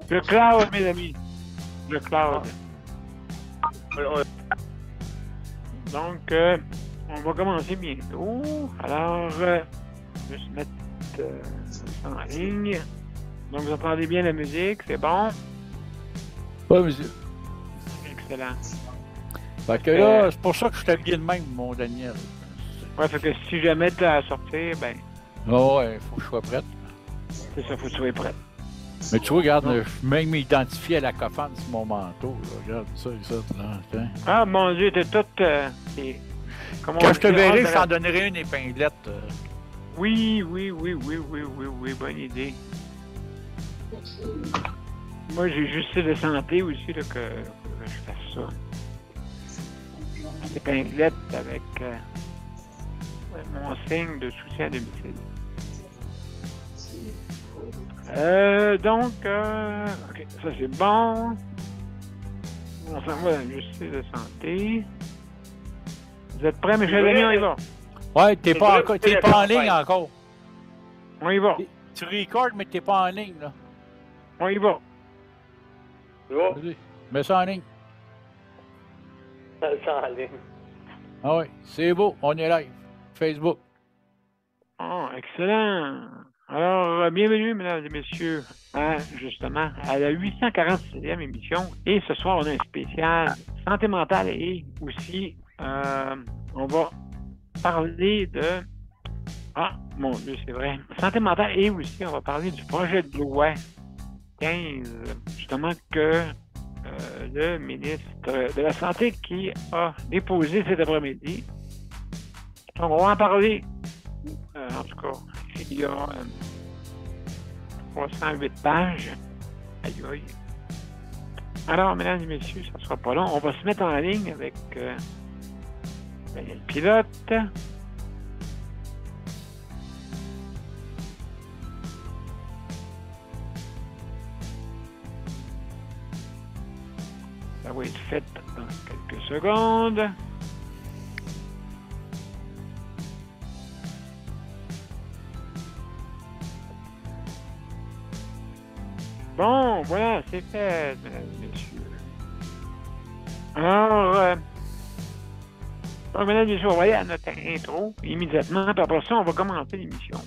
Le cloud, mes amis. Le cloud. Donc, on va commencer bientôt. Alors, je vais juste mettre ça en ligne. Donc, vous entendez bien la musique, c'est bon? Oui, monsieur. Excellent. Fait que là, c'est pour ça que je t'habille de même, mon Daniel. Ouais, fait que si jamais tu as à sortir, ben, Oh, ouais, faut que je sois prête. c'est ça, faut que tu sois prêt. Mais tu vois, regarde, je suis même identifié à la coffane sur mon manteau. Là. Regarde ça, là. Tiens. Ah, mon Dieu, t'es tout... Quand je te verrai, je t'en donnerai une épinglette. Oui, bonne idée. Moi, j'ai juste de santé aussi, là, que je fasse ça. Épinglette avec mon signe de soutien à domicile. Donc, ok, ça c'est bon. On s'en va à la justice de santé. Vous êtes prêts, mes chers amis, on y va? Ouais, t'es pas en ligne encore. On y va. Tu recordes, mais t'es pas en ligne, là. On y va. Vas-y, mets ça en ligne. Ça en ligne. Ah oui, c'est beau, on est live. Facebook. Oh, excellent. Alors, bienvenue, mesdames et messieurs, justement, à la 846e émission. Et ce soir, on a un spécial santé mentale et aussi, on va parler de... Ah, mon Dieu, c'est vrai. Santé mentale et aussi, on va parler du projet de loi 15, justement, que le ministre de la Santé qui a déposé cet après-midi. Donc, on va en parler. En tout cas, il y a 308 pages. Aïe, aïe. Alors, mesdames et messieurs, ça ne sera pas long. On va se mettre en ligne avec le pilote. Ça va être fait dans quelques secondes. Bon, voilà, c'est fait, mesdames et messieurs. Alors, mesdames et messieurs, on va aller à notre intro immédiatement, puis après ça, on va commencer l'émission.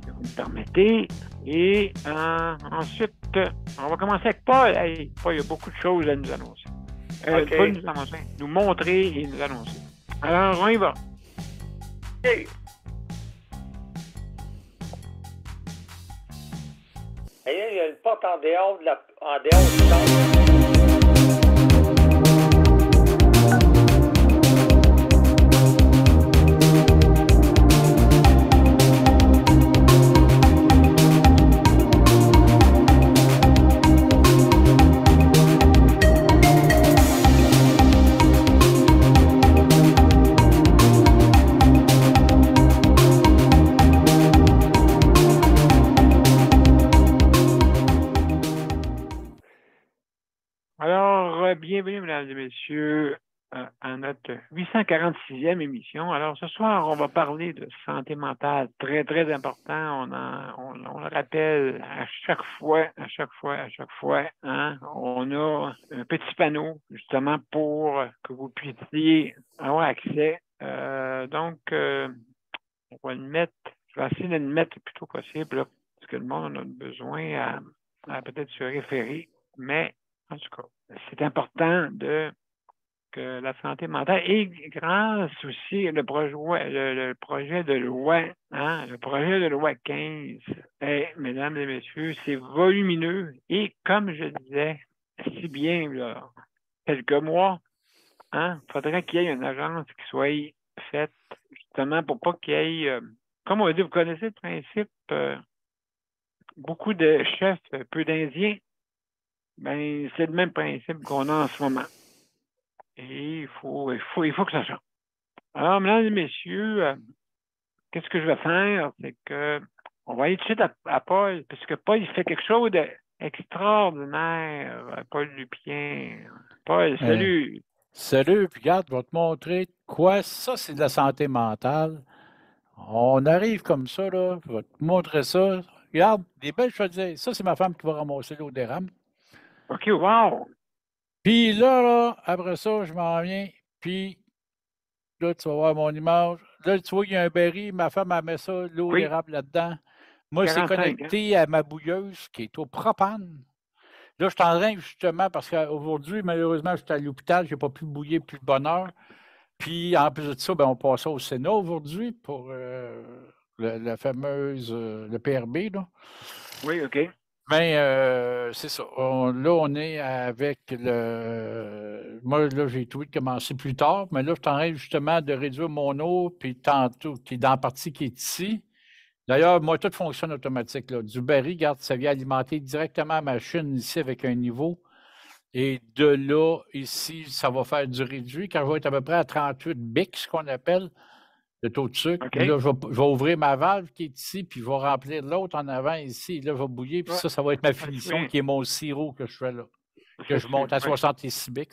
Si vous me permettez. Et ensuite, on va commencer avec Paul. Hey, Paul, il y a beaucoup de choses à nous annoncer. Okay. Pas nous annoncer, nous montrer et nous annoncer. Alors, on y va. Okay. Il y a une porte en dehors du centre. Alors, bienvenue, mesdames et messieurs, à notre 846e émission. Alors, ce soir, on va parler de santé mentale, très, très important. On le rappelle à chaque fois, hein, on a un petit panneau, justement, pour que vous puissiez avoir accès. Donc, on va le mettre, je vais essayer de le mettre le plus tôt possible, là, parce que le monde a besoin à peut-être se référer, mais en tout cas, c'est important que la santé mentale et grâce aussi le projet de loi, hein, le projet de loi 15, mesdames et messieurs, c'est volumineux et comme je disais si bien là, quelques mois, hein, faudrait qu'il y ait une agence qui soit faite justement pour pas qu'il y ait, comme on dit, vous connaissez le principe, beaucoup de chefs, peu d'Indiens. Ben, c'est le même principe qu'on a en ce moment. Et il faut que ça change. Alors, mesdames et messieurs, qu'est-ce que je vais faire? C'est que on va aller tout de suite à Paul, puisque Paul, il fait quelque chose d'extraordinaire. Paul Lupien. Paul, salut. Salut, puis regarde, je vais te montrer quoi. Ça, c'est de la santé mentale. On arrive comme ça, là. Je vais te montrer ça. regarde, des belles chaudières. Ça, c'est ma femme qui va ramasser l'eau d'érable. OK, wow! Puis là, après ça, je m'en viens, puis là, tu vas voir mon image. Là, tu vois qu'il y a un berry, ma femme, elle met ça, l'eau Oui, d'érable là-dedans. Moi, c'est 45, hein? connecté à ma bouilleuse qui est au propane. Là, je suis en train, justement, parce qu'aujourd'hui, malheureusement, j'étais à l'hôpital, je n'ai pas pu bouiller plus de bonne heure. Puis, en plus de ça, ben, on passait au Sénat aujourd'hui pour la fameuse, le PRB, là. Oui, OK. Mais c'est ça. Là, on est avec le. Moi, là, j'ai tout de commencer plus tard, mais là, je suis en train justement de réduire mon eau, puis tantôt, qui est dans la partie qui est ici. D'ailleurs, moi, tout fonctionne automatique. Là. Du baril, regarde, ça vient alimenter directement ma machine ici avec un niveau. Et de là, ici, ça va faire du réduit. Quand je vais être à peu près à 38 BIC, ce qu'on appelle, le taux de sucre. OK. Là, je vais ouvrir ma valve qui est ici, puis je vais remplir l'autre en avant ici. Là, je vais bouillir, puis Ouais, ça va être ma ça se finition, fait. qui est mon sirop que je fais là, que Ça je se fait, monte à ouais. 66 BIC.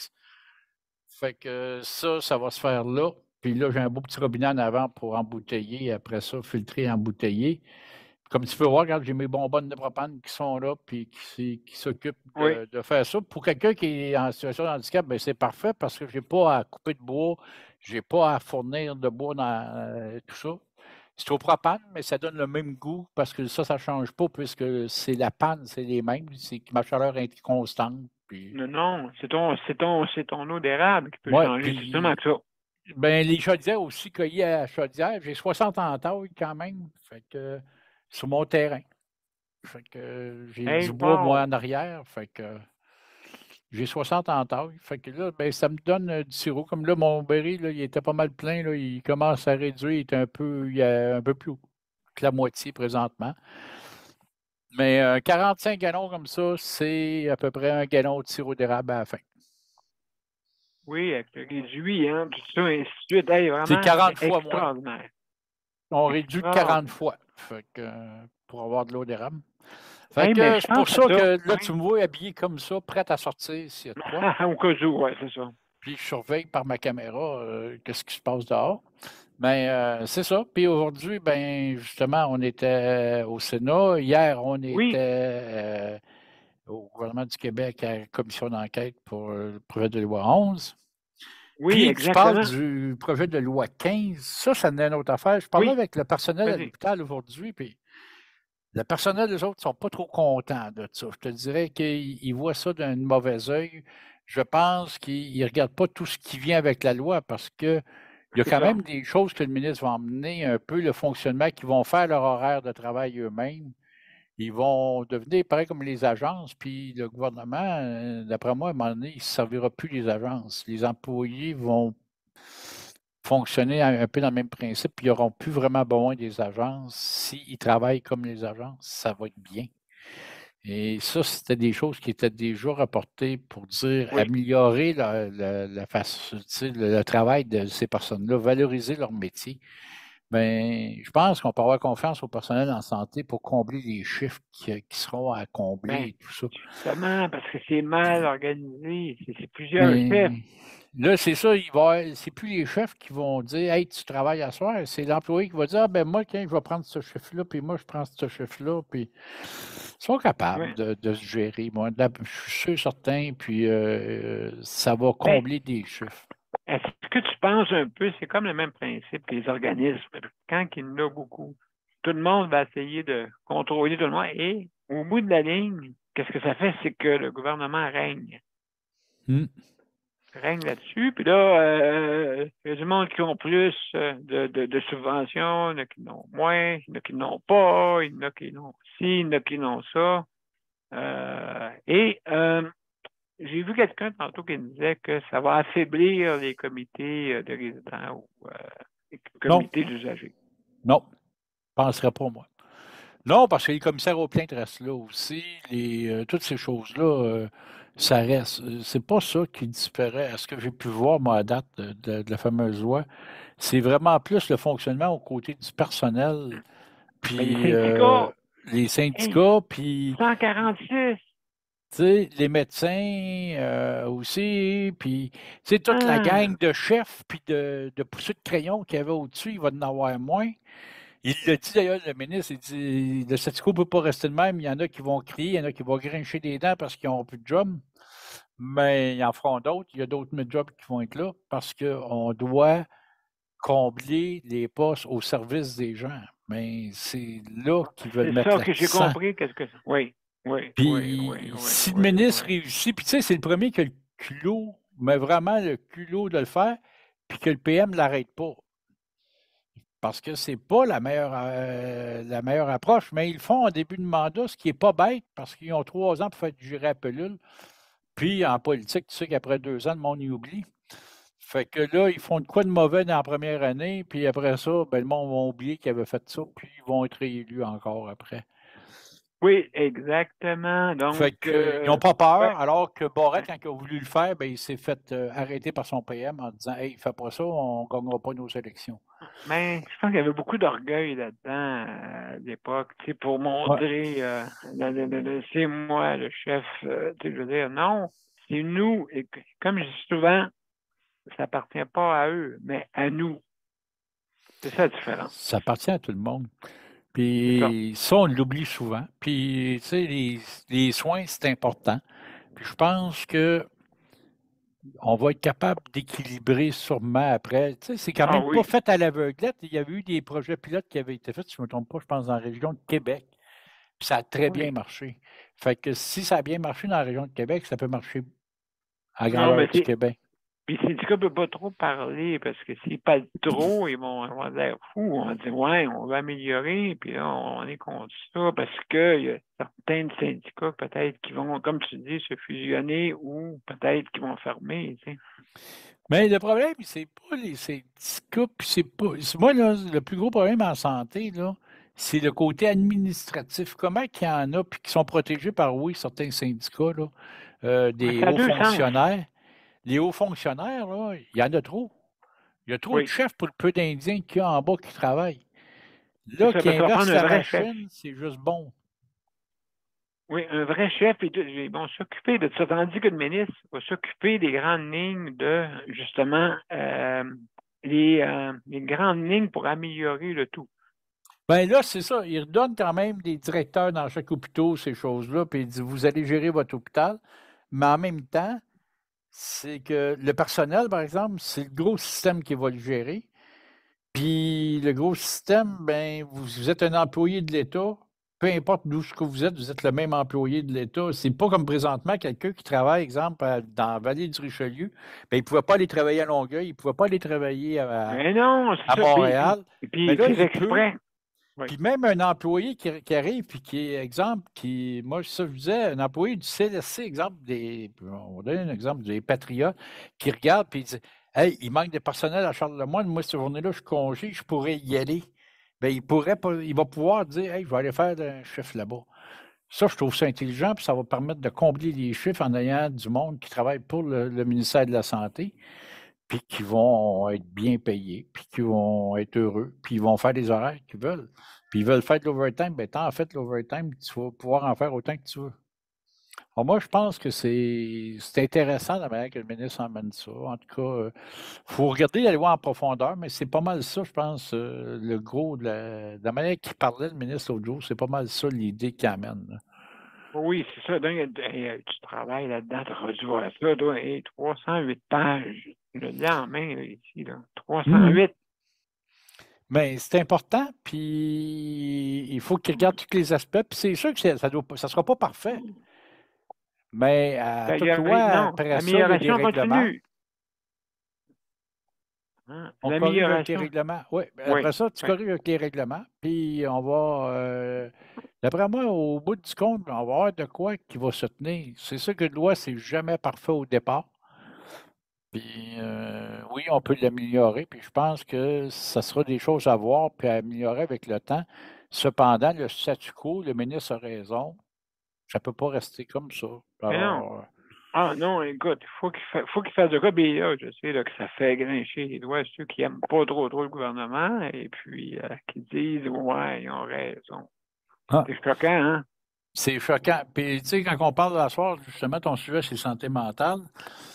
Fait que ça va se faire là. Puis là, j'ai un beau petit robinet en avant pour embouteiller. Après ça, filtrer, embouteiller. Comme tu peux voir, regarde, j'ai mes bonbonnes de propane qui sont là, puis qui s'occupent Oui, de faire ça. Pour quelqu'un qui est en situation de handicap, ben, c'est parfait parce que je n'ai pas à couper de bois, je n'ai pas à fournir de bois dans tout ça. C'est au propane, mais ça donne le même goût parce que ça ne change pas puisque c'est la panne, c'est les mêmes. C'est que ma chaleur est constante. Puis... non, c'est ton eau d'érable qui peut Ouais, changer. C'est seulement puis que ça. ben, les chaudières aussi cueillies à chaudière. J'ai 60 en taille quand même. Fait que sur mon terrain. Fait que j'ai Hey, du bois, moi, wow! en arrière. Fait que j'ai 60 en taille. Fait que là, ben, ça me donne du sirop. Comme là, mon berry, là, il était pas mal plein. Là, il commence à réduire. Il est un peu plus haut que la moitié présentement. Mais 45 gallons comme ça, c'est à peu près un gallon de sirop d'érable à la fin. Oui, avec le réduit, hein, tout ça, ainsi de suite. Hey, C'est vraiment 40 fois moins. extraordinaire. On réduit de 40 Extraordinaire. fois. Fait que, pour avoir de l'eau d'érable. Fait Hey, mais que je c'est pour pense à ça ça. que là, tu Oui. me vois habillé comme ça, prête à sortir s'il y a de quoi. Au cas où, oui, c'est ça. Puis je surveille par ma caméra qu'est-ce qui se passe dehors. Mais c'est ça. Puis aujourd'hui, ben justement, on était au Sénat. Hier, on était Oui, au gouvernement du Québec à la commission d'enquête pour le projet de loi 11. oui, Puis tu parles exactement. du projet de loi 15. Ça, c'est une autre affaire. Je parlais Oui, avec le personnel à vas-y. l'hôpital aujourd'hui, puis le personnel, les autres, ne sont pas trop contents de ça. Je te dirais qu'ils voient ça d'un mauvais œil. Je pense qu'ils ne regardent pas tout ce qui vient avec la loi parce qu'il y a C'est quand ça. même des choses que le ministre va emmener, un peu le fonctionnement, qui vont faire leur horaire de travail eux-mêmes. Ils vont devenir pareil comme les agences, puis le gouvernement, d'après moi, à un moment donné, il ne se servira plus des agences. Les employés vont fonctionner un peu dans le même principe, puis ils n'auront plus vraiment besoin des agences. S'ils travaillent comme les agences, ça va être bien. Et ça, c'était des choses qui étaient déjà rapportées pour dire Oui. améliorer la façon, tu sais, le travail de ces personnes-là, valoriser leur métier. Bien, je pense qu'on peut avoir confiance au personnel en santé pour combler les chiffres qui seront à combler Ben, et tout ça. justement, parce que c'est mal organisé. C'est plusieurs chefs. Mais là, c'est ça, c'est plus les chefs qui vont dire Hey, tu travailles à soir, c'est l'employé qui va dire Ah ben moi, tiens, je vais prendre ce chiffre-là, puis moi, je prends ce chiffre-là, puis ils sont capables Oui. de se gérer. Moi, je suis sûr certain, puis ça va Ben, combler des chiffres. est-ce que tu penses un peu, c'est comme le même principe que les organismes. Quand il y en a beaucoup, tout le monde va essayer de contrôler tout le monde. Et au bout de la ligne, qu'est-ce que ça fait? C'est que le gouvernement règne. Hmm. Règne là-dessus. Puis là, il y a du monde qui ont plus de subventions, il y en a qui en ont moins, il y en a qui n'ont pas, il y en a qui n'ont ci, il y en a qui n'ont ça. J'ai vu quelqu'un tantôt qui me disait que ça va affaiblir les comités de résidents ou les Non, comités d'usagers. non, je ne penserais pas, moi. Non, parce que les commissaires aux plaintes restent là aussi. Toutes ces choses-là, ça reste. C'est pas ça qui disparaît. À ce que j'ai pu voir, moi, à date de la fameuse loi, c'est vraiment plus le fonctionnement aux côtés du personnel, Mais les puis syndicats, les hey, syndicats, puis 146, tu sais, les médecins aussi, puis tu sais, toute la ah, gang de chefs, puis de poussées de crayon qu'il y avait au-dessus, il va en avoir moins. Il l'a dit d'ailleurs, le ministre, il dit le statu quo ne peut pas rester de même. Il y en a qui vont crier, il y en a qui vont grincher des dents parce qu'ils n'ont plus de job. Mais ils en feront d'autres. Il y a d'autres jobs qui vont être là parce qu'on doit combler les postes au service des gens. Mais c'est là qu'ils veulent C'est mettre ça que j'ai l'accent. compris. Oui. Puis si le ministre réussit, puis tu sais, c'est le premier qui a le culot, mais vraiment le culot de le faire, puis que le PM ne l'arrête pas. Parce que c'est pas la meilleure approche, mais ils le font en début de mandat, ce qui n'est pas bête, parce qu'ils ont 3 ans pour faire digérer la pilule. Puis en politique, tu sais qu'après 2 ans, le monde y oublie. Fait que là, ils font de quoi de mauvais dans la première année, puis après ça, ben, le monde va oublier qu'ils avaient fait ça, puis ils vont être réélus encore après. Oui, exactement. Donc, fait qu'ils n'ont pas peur, alors que Barrett, quand il a voulu le faire, ben, il s'est fait arrêter par son PM en disant « Hey, fais pas ça, on ne gagnera pas nos élections. » Mais je pense qu'il y avait beaucoup d'orgueil là-dedans à l'époque, tu sais, pour montrer, c'est moi le chef, tu sais, je veux dire, non, c'est nous. Et comme je dis souvent, ça appartient pas à eux, mais à nous. C'est ça la différence. Ça appartient à tout le monde. Puis ça, on l'oublie souvent. Puis, tu sais, les soins, c'est important. Puis je pense que on va être capable d'équilibrer sûrement après. Tu sais, c'est quand même pas fait à l'aveuglette. Il y avait eu des projets pilotes qui avaient été faits, si je ne me trompe pas, je pense, dans la région de Québec. Puis ça a très bien marché. Fait que si ça a bien marché dans la région de Québec, ça peut marcher à grandeur du Québec. Puis le syndicat ne peut pas trop parler parce que s'ils parlent trop, ils vont dire fou, on va dire ouais, on va améliorer, puis là, on est contre ça parce qu'il y a certains syndicats peut-être qui vont, comme tu dis, se fusionner ou peut-être qui vont fermer, tu sais. Mais le problème, c'est pas les syndicats, puis c'est pas. Moi, là, le plus gros problème en santé, là, c'est le côté administratif. Comment qu'il y en a, puis qui sont protégés par, oui, certains syndicats, là, des hauts fonctionnaires. Les hauts fonctionnaires, là, il y en a trop. Il y a trop de chefs pour le peu d'Indiens qu'il y a en bas qui travaillent. Là, qui inverse la machine, c'est juste bon. Oui, un vrai chef, ils vont s'occuper de ça. Tandis que le ministre va s'occuper des grandes lignes de, justement, les grandes lignes pour améliorer le tout. Bien là, c'est ça. Il redonne quand même des directeurs dans chaque hôpital, ces choses-là, puis il dit, vous allez gérer votre hôpital. Mais en même temps, c'est que le personnel, par exemple, c'est le gros système qui va le gérer. Puis le gros système, ben, vous êtes un employé de l'État, peu importe d'où vous êtes le même employé de l'État. C'est pas comme présentement quelqu'un qui travaille, exemple, dans la vallée du Richelieu, ben, il ne pouvait pas aller travailler à Longueuil, il ne pouvait pas aller travailler à Montréal. Puis il fait exprès. Puis même un employé qui arrive, puis qui est, exemple, moi, ça, je disais, un employé du CLSC, exemple, on va donner un exemple des Patriotes, qui regarde, puis il dit, hey, il manque de personnel à Charlemagne, moi, cette journée-là, je suis congé, je pourrais y aller. Bien, il va pouvoir dire, hey, je vais aller faire un chiffre là-bas. Ça, je trouve ça intelligent, puis ça va permettre de combler les chiffres en ayant du monde qui travaille pour le ministère de la Santé, puis qui vont être bien payés, puis qui vont être heureux, puis ils vont faire des horaires qu'ils veulent. Puis ils veulent faire de l'overtime, bien, tant en fait l'overtime, tu vas pouvoir en faire autant que tu veux. Alors moi, je pense que c'est intéressant la manière que le ministre emmène ça. En tout cas, il faut regarder la loi en profondeur, mais c'est pas mal ça, je pense, le gros de la manière qu'il parlait, le ministre l'autre jour, c'est pas mal ça l'idée qu'il amène. Là. Oui, c'est ça. Donc, tu travailles là-dedans, tu auras dû voir ça, toi, 308 pages. Je l'ai en main, là, ici, là. 308. Mais c'est important, puis il faut qu'il regarde tous les aspects. Puis c'est sûr que ça ne sera pas parfait. Mais à toute loi, après ça, il y a des règlements. On corrige avec les règlements. Oui, après ça, tu corriges avec les règlements. Puis on va, d'après moi, au bout du compte, on va avoir de quoi qui va se tenir. C'est sûr que une loi, c'est jamais parfait au départ. Puis oui, on peut l'améliorer. Puis je pense que ça sera des choses à voir puis à améliorer avec le temps. Cependant, le statu quo, le ministre a raison. Ça ne peut pas rester comme ça. Alors, non, écoute, il faut qu'il fasse de quoi. Puis là, je sais là, que ça fait grincher les doigts ceux qui n'aiment pas trop le gouvernement et puis qui disent ouais, ils ont raison. C'est choquant, hein? C'est choquant. Puis, tu sais, quand on parle de la soirée, justement, ton sujet, c'est santé mentale.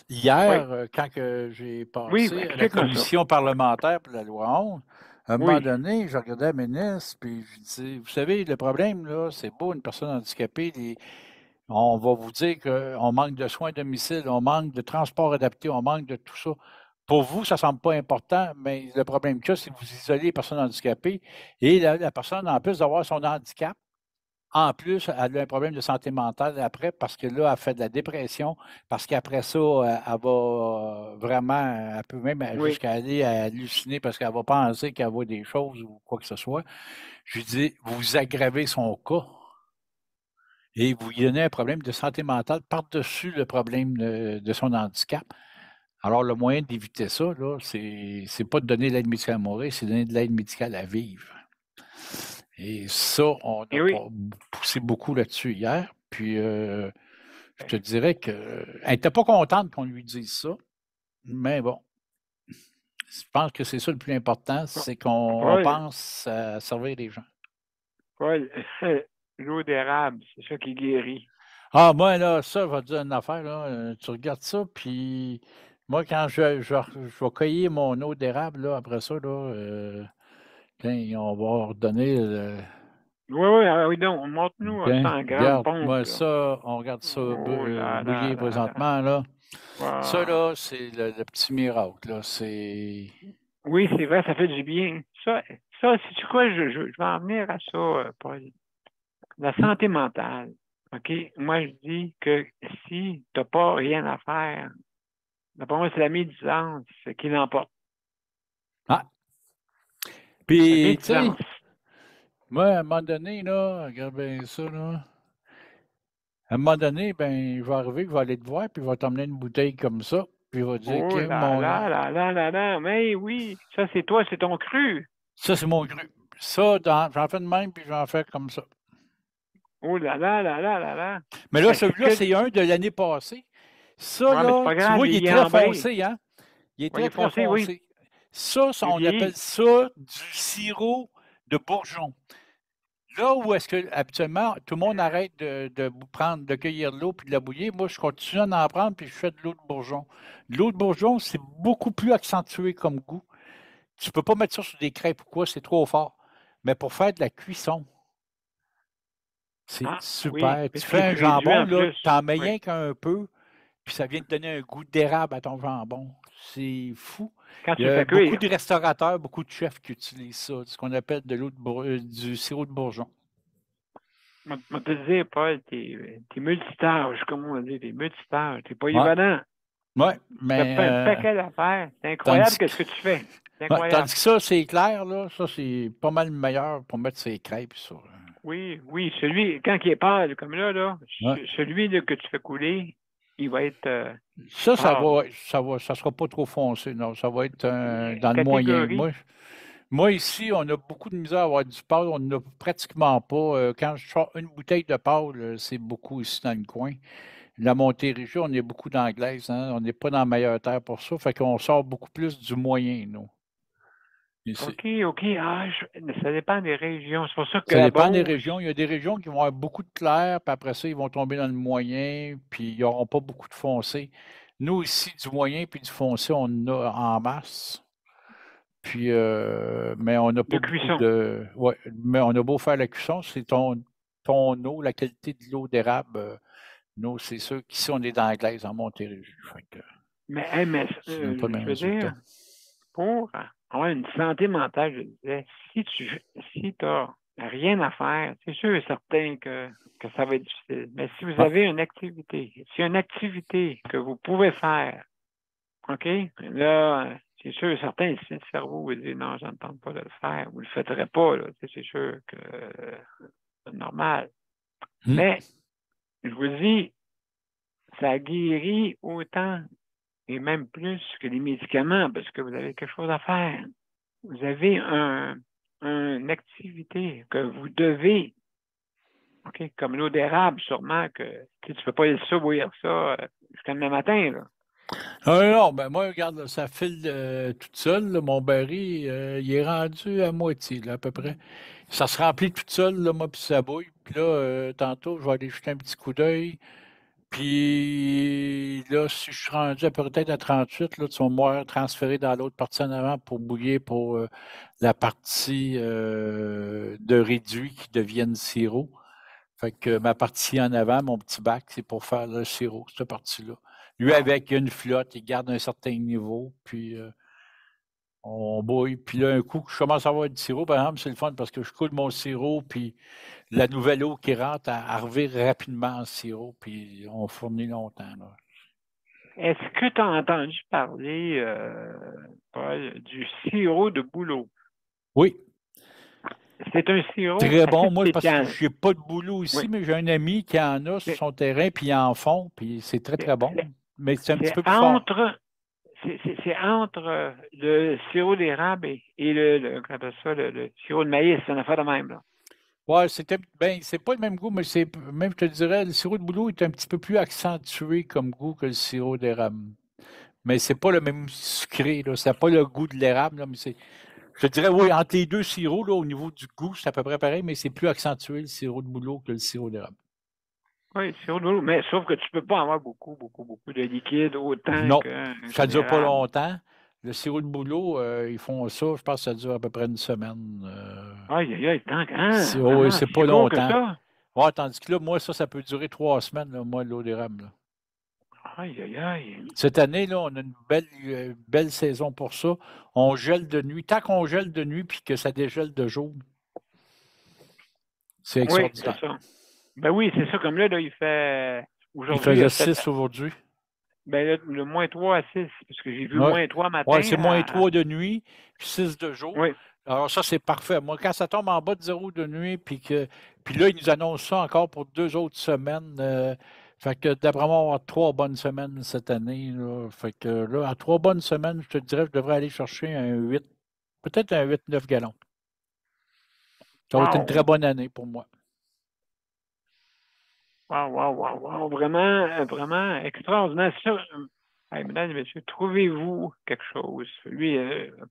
Hier, quand j'ai passé à la commission parlementaire pour la loi 11, À un moment Oui, donné, je regardais la ministre, puis je disais, vous savez, le problème, là, c'est beau, une personne handicapée, on va vous dire qu'on manque de soins à domicile, on manque de transport adapté, on manque de tout ça. Pour vous, ça ne semble pas important, mais le problème que c'est que vous isolez les personnes handicapées et la personne, en plus d'avoir son handicap, en plus, elle a un problème de santé mentale après parce que là, elle fait de la dépression, parce qu'après ça, elle va vraiment, elle peut même oui. jusqu'à aller halluciner parce qu'elle va penser qu'elle voit des choses ou quoi que ce soit. Je lui dis, vous aggravez son cas et vous lui donnez un problème de santé mentale par-dessus le problème de son handicap. Alors, le moyen d'éviter ça, là, c'est pas de donner de l'aide médicale à mourir, c'est de donner de l'aide médicale à vivre. Et ça, on a Et oui. poussé beaucoup là-dessus hier. Puis, je te dirais qu'elle n'était pas contente qu'on lui dise ça. Mais bon, je pense que c'est ça le plus important, c'est qu'on Paul, pense à servir les gens. Paul, l'eau d'érable, c'est ça qui guérit. Ah, moi, là, ça, je vais te dire une affaire, là. Tu regardes ça, puis moi, quand je vais cueillir mon eau d'érable, là, après ça, là, on va redonner. Oui, oui, ah oui, donc, montre-nous ça en grande Regarde, pompe, moi, là. ça, on regarde ça Oh là là bouillir là là. présentement, là. Ça, Wow. là, c'est le petit miracle, là. C'est. Oui, c'est vrai, ça fait du bien. Ça, c'est quoi, je vais en venir à ça, Paul. La Hmm. santé mentale. OK? Moi, je dis que si tu n'as pas rien à faire, d'après moi, c'est la médisance qui l'emporte. Ah, La puis, tu sais, médisance. moi, à un moment donné, là, regarde bien ça, là. À un moment donné, ben, je vais arriver, je vais aller te voir, puis je vais t'emmener une bouteille comme ça, puis je vais te dire Oh que là là là là là là. Mais oui, ça, c'est toi, c'est ton cru. ça, c'est mon cru. Ça, j'en fais de même, puis j'en fais comme ça. Oh là là là là là là. Mais là, Est-ce celui-là, que. c'est un de l'année passée. Ça, Ouais, mais c'est là, pas tu grave, vois, il il est est très ambré. foncé, hein? Il est Oui, il très, est très foncé, oui. foncé. Ça, Il on appelle vieillit. ça du sirop de bourgeon. Là où est-ce que habituellement tout le monde arrête de cueillir de l'eau puis de la bouillir, moi je continue à en prendre puis je fais de l'eau de bourgeon. De l'eau de bourgeon, c'est beaucoup plus accentué comme goût. Tu peux pas mettre ça sur des crêpes ou quoi, c'est trop fort. Mais pour faire de la cuisson, c'est Ah, oui. super. Puis Tu fais c'est un réduit jambon, en là, plus. t'en mets Oui. rien qu'un peu, puis ça vient te donner un goût d'érable à ton jambon. C'est fou. Quand Il tu y le a fais beaucoup cuire. de restaurateurs, beaucoup de chefs qui utilisent ça, ce qu'on appelle de l'eau du sirop de bourgeon. Je te dire, Paul, t'es multitâche, comme on dit, t'es multitâche, t'es Ouais, polyvalent. ouais, Tu fais mais pas un paquet d'affaires. C'est incroyable tandis que ce que tu fais. C'est ouais, incroyable. tandis que ça, c'est clair, là. Ça, c'est pas mal meilleur pour mettre ses crêpes sur. Oui, oui, celui, quand il est pâle, comme là, Ouais. celui là, que tu fais couler, il va être Ça pâle. va, ça sera pas trop foncé, non. Ça va être dans le moyen. Catégorie. Moi, ici, on a beaucoup de misère à avoir du pâle. On n'en a pratiquement pas. Quand je sors une bouteille de pâle, c'est beaucoup ici dans le coin. La Montérégie, on est beaucoup d'anglaises, hein. On n'est pas dans la meilleure terre pour ça. Fait qu'on sort beaucoup plus du moyen, nous, ici. OK, OK. Ah, ça dépend des régions. C'est pour ça que Ça la dépend des Beauce, régions. Il y a des régions qui vont avoir beaucoup de clair, puis après ça, ils vont tomber dans le moyen, puis ils n'auront pas beaucoup de foncé. Nous, ici, du moyen puis du foncé, on en a en masse. Puis, mais on n'a de pas beaucoup cuisson. de. Ouais, mais on a beau faire la cuisson, c'est ton eau, la qualité de l'eau d'érable. Nous, c'est sûr qu'ici, on est dans la glaise en Montérégie. Fait que Mais, hey, mais ça donne pas le même je veux résultat. dire, pour avoir une santé mentale, je disais, si tu n'as rien à faire, c'est sûr et certain que ça va être difficile. Mais si vous Ouais. avez une activité, s'il y a une activité que vous pouvez faire, OK, là, c'est sûr et certain, si le cerveau vous dit non, je ne tente pas de le faire, vous ne le faites pas, là, c'est sûr que c'est normal. Hmm. Mais je vous dis, ça guérit autant et même plus que les médicaments parce que vous avez quelque chose à faire. Vous avez une activité que vous devez, OK, comme l'eau d'érable, sûrement que tu ne peux pas laisser bouillir ça jusqu'à demain matin. Là. Ah non, ben moi, regarde, là, ça file toute seule. Là, mon baril, il est rendu à moitié, là, à peu près. Ça se remplit toute seule, là, moi, puis ça bouille. Puis là, tantôt, je vais aller jeter un petit coup d'œil. Puis là, si je suis rendu peut-être à 38, là, tu vas me transférer dans l'autre partie en avant pour bouillir pour la partie de réduit qui devienne sirop. Fait que ma partie en avant, mon petit bac, c'est pour faire le sirop, cette partie-là. Lui, avec une flotte, il garde un certain niveau, puis on bouille. Puis là, un coup que je commence à avoir du sirop, par exemple, c'est le fun parce que je coule mon sirop, puis la nouvelle eau qui rentre, elle revire rapidement en sirop, puis on fournit longtemps. Là. Est-ce que tu as entendu parler, Paul, du sirop de bouleau? Oui. C'est un sirop très bon. assez Moi, parce que pétillant. je n'ai pas de boulot ici, Oui. mais j'ai un ami qui en a sur son terrain, puis ils en font, puis c'est très, très bon. Mais c'est un petit peu plus fort. C'est entre le sirop d'érable et le sirop de maïs, c'est une affaire de même, là. Ouais, c'est pas le même goût, mais même, je te dirais, le sirop de bouleau est un petit peu plus accentué comme goût que le sirop d'érable. Mais c'est pas le même sucré, là. Ça n'a pas le goût de l'érable, là, mais je te dirais, oui, entre les deux sirops, là, au niveau du goût, c'est à peu près pareil, mais c'est plus accentué le sirop de bouleau que le sirop d'érable. Oui, le sirop de bouleau, mais sauf que tu ne peux pas avoir beaucoup de liquide autant non, que ça ne dure pas l'érable. longtemps. Le sirop de bouleau, ils font ça, je pense que ça dure à peu près une semaine. Aïe, aïe, aïe, tant Oui, c'est pas court que longtemps. ça. Ouais, tandis que là, moi, ça peut durer 3 semaines, là, moi, l'eau d'érable. Là. Aïe, aïe, aïe. Cette année, là, on a une belle saison pour ça. On gèle de nuit. Tant qu'on gèle de nuit puis que ça dégèle de jour, c'est Oui, extraordinaire. c'est ça. Ben oui, c'est ça. Comme là, il fait aujourd'hui. Il faisait 6 aujourd'hui. Ben là, le -3 à 6, parce que j'ai vu Ouais. -3 matin. Oui, c'est -3 de nuit, puis 6 de jour. Oui. Alors ça, c'est parfait. Moi, quand ça tombe en bas de 0 de nuit, puis là, ils nous annoncent ça encore pour 2 autres semaines. Fait que d'après moi, on va avoir 3 bonnes semaines cette année. Là. Fait que là, à 3 bonnes semaines, je te dirais, je devrais aller chercher un 8, peut-être un 8-9 gallons. Ça va être une très bonne année pour moi. Wow. Vraiment extraordinaire. Ça, mesdames et messieurs, trouvez-vous quelque chose. Lui,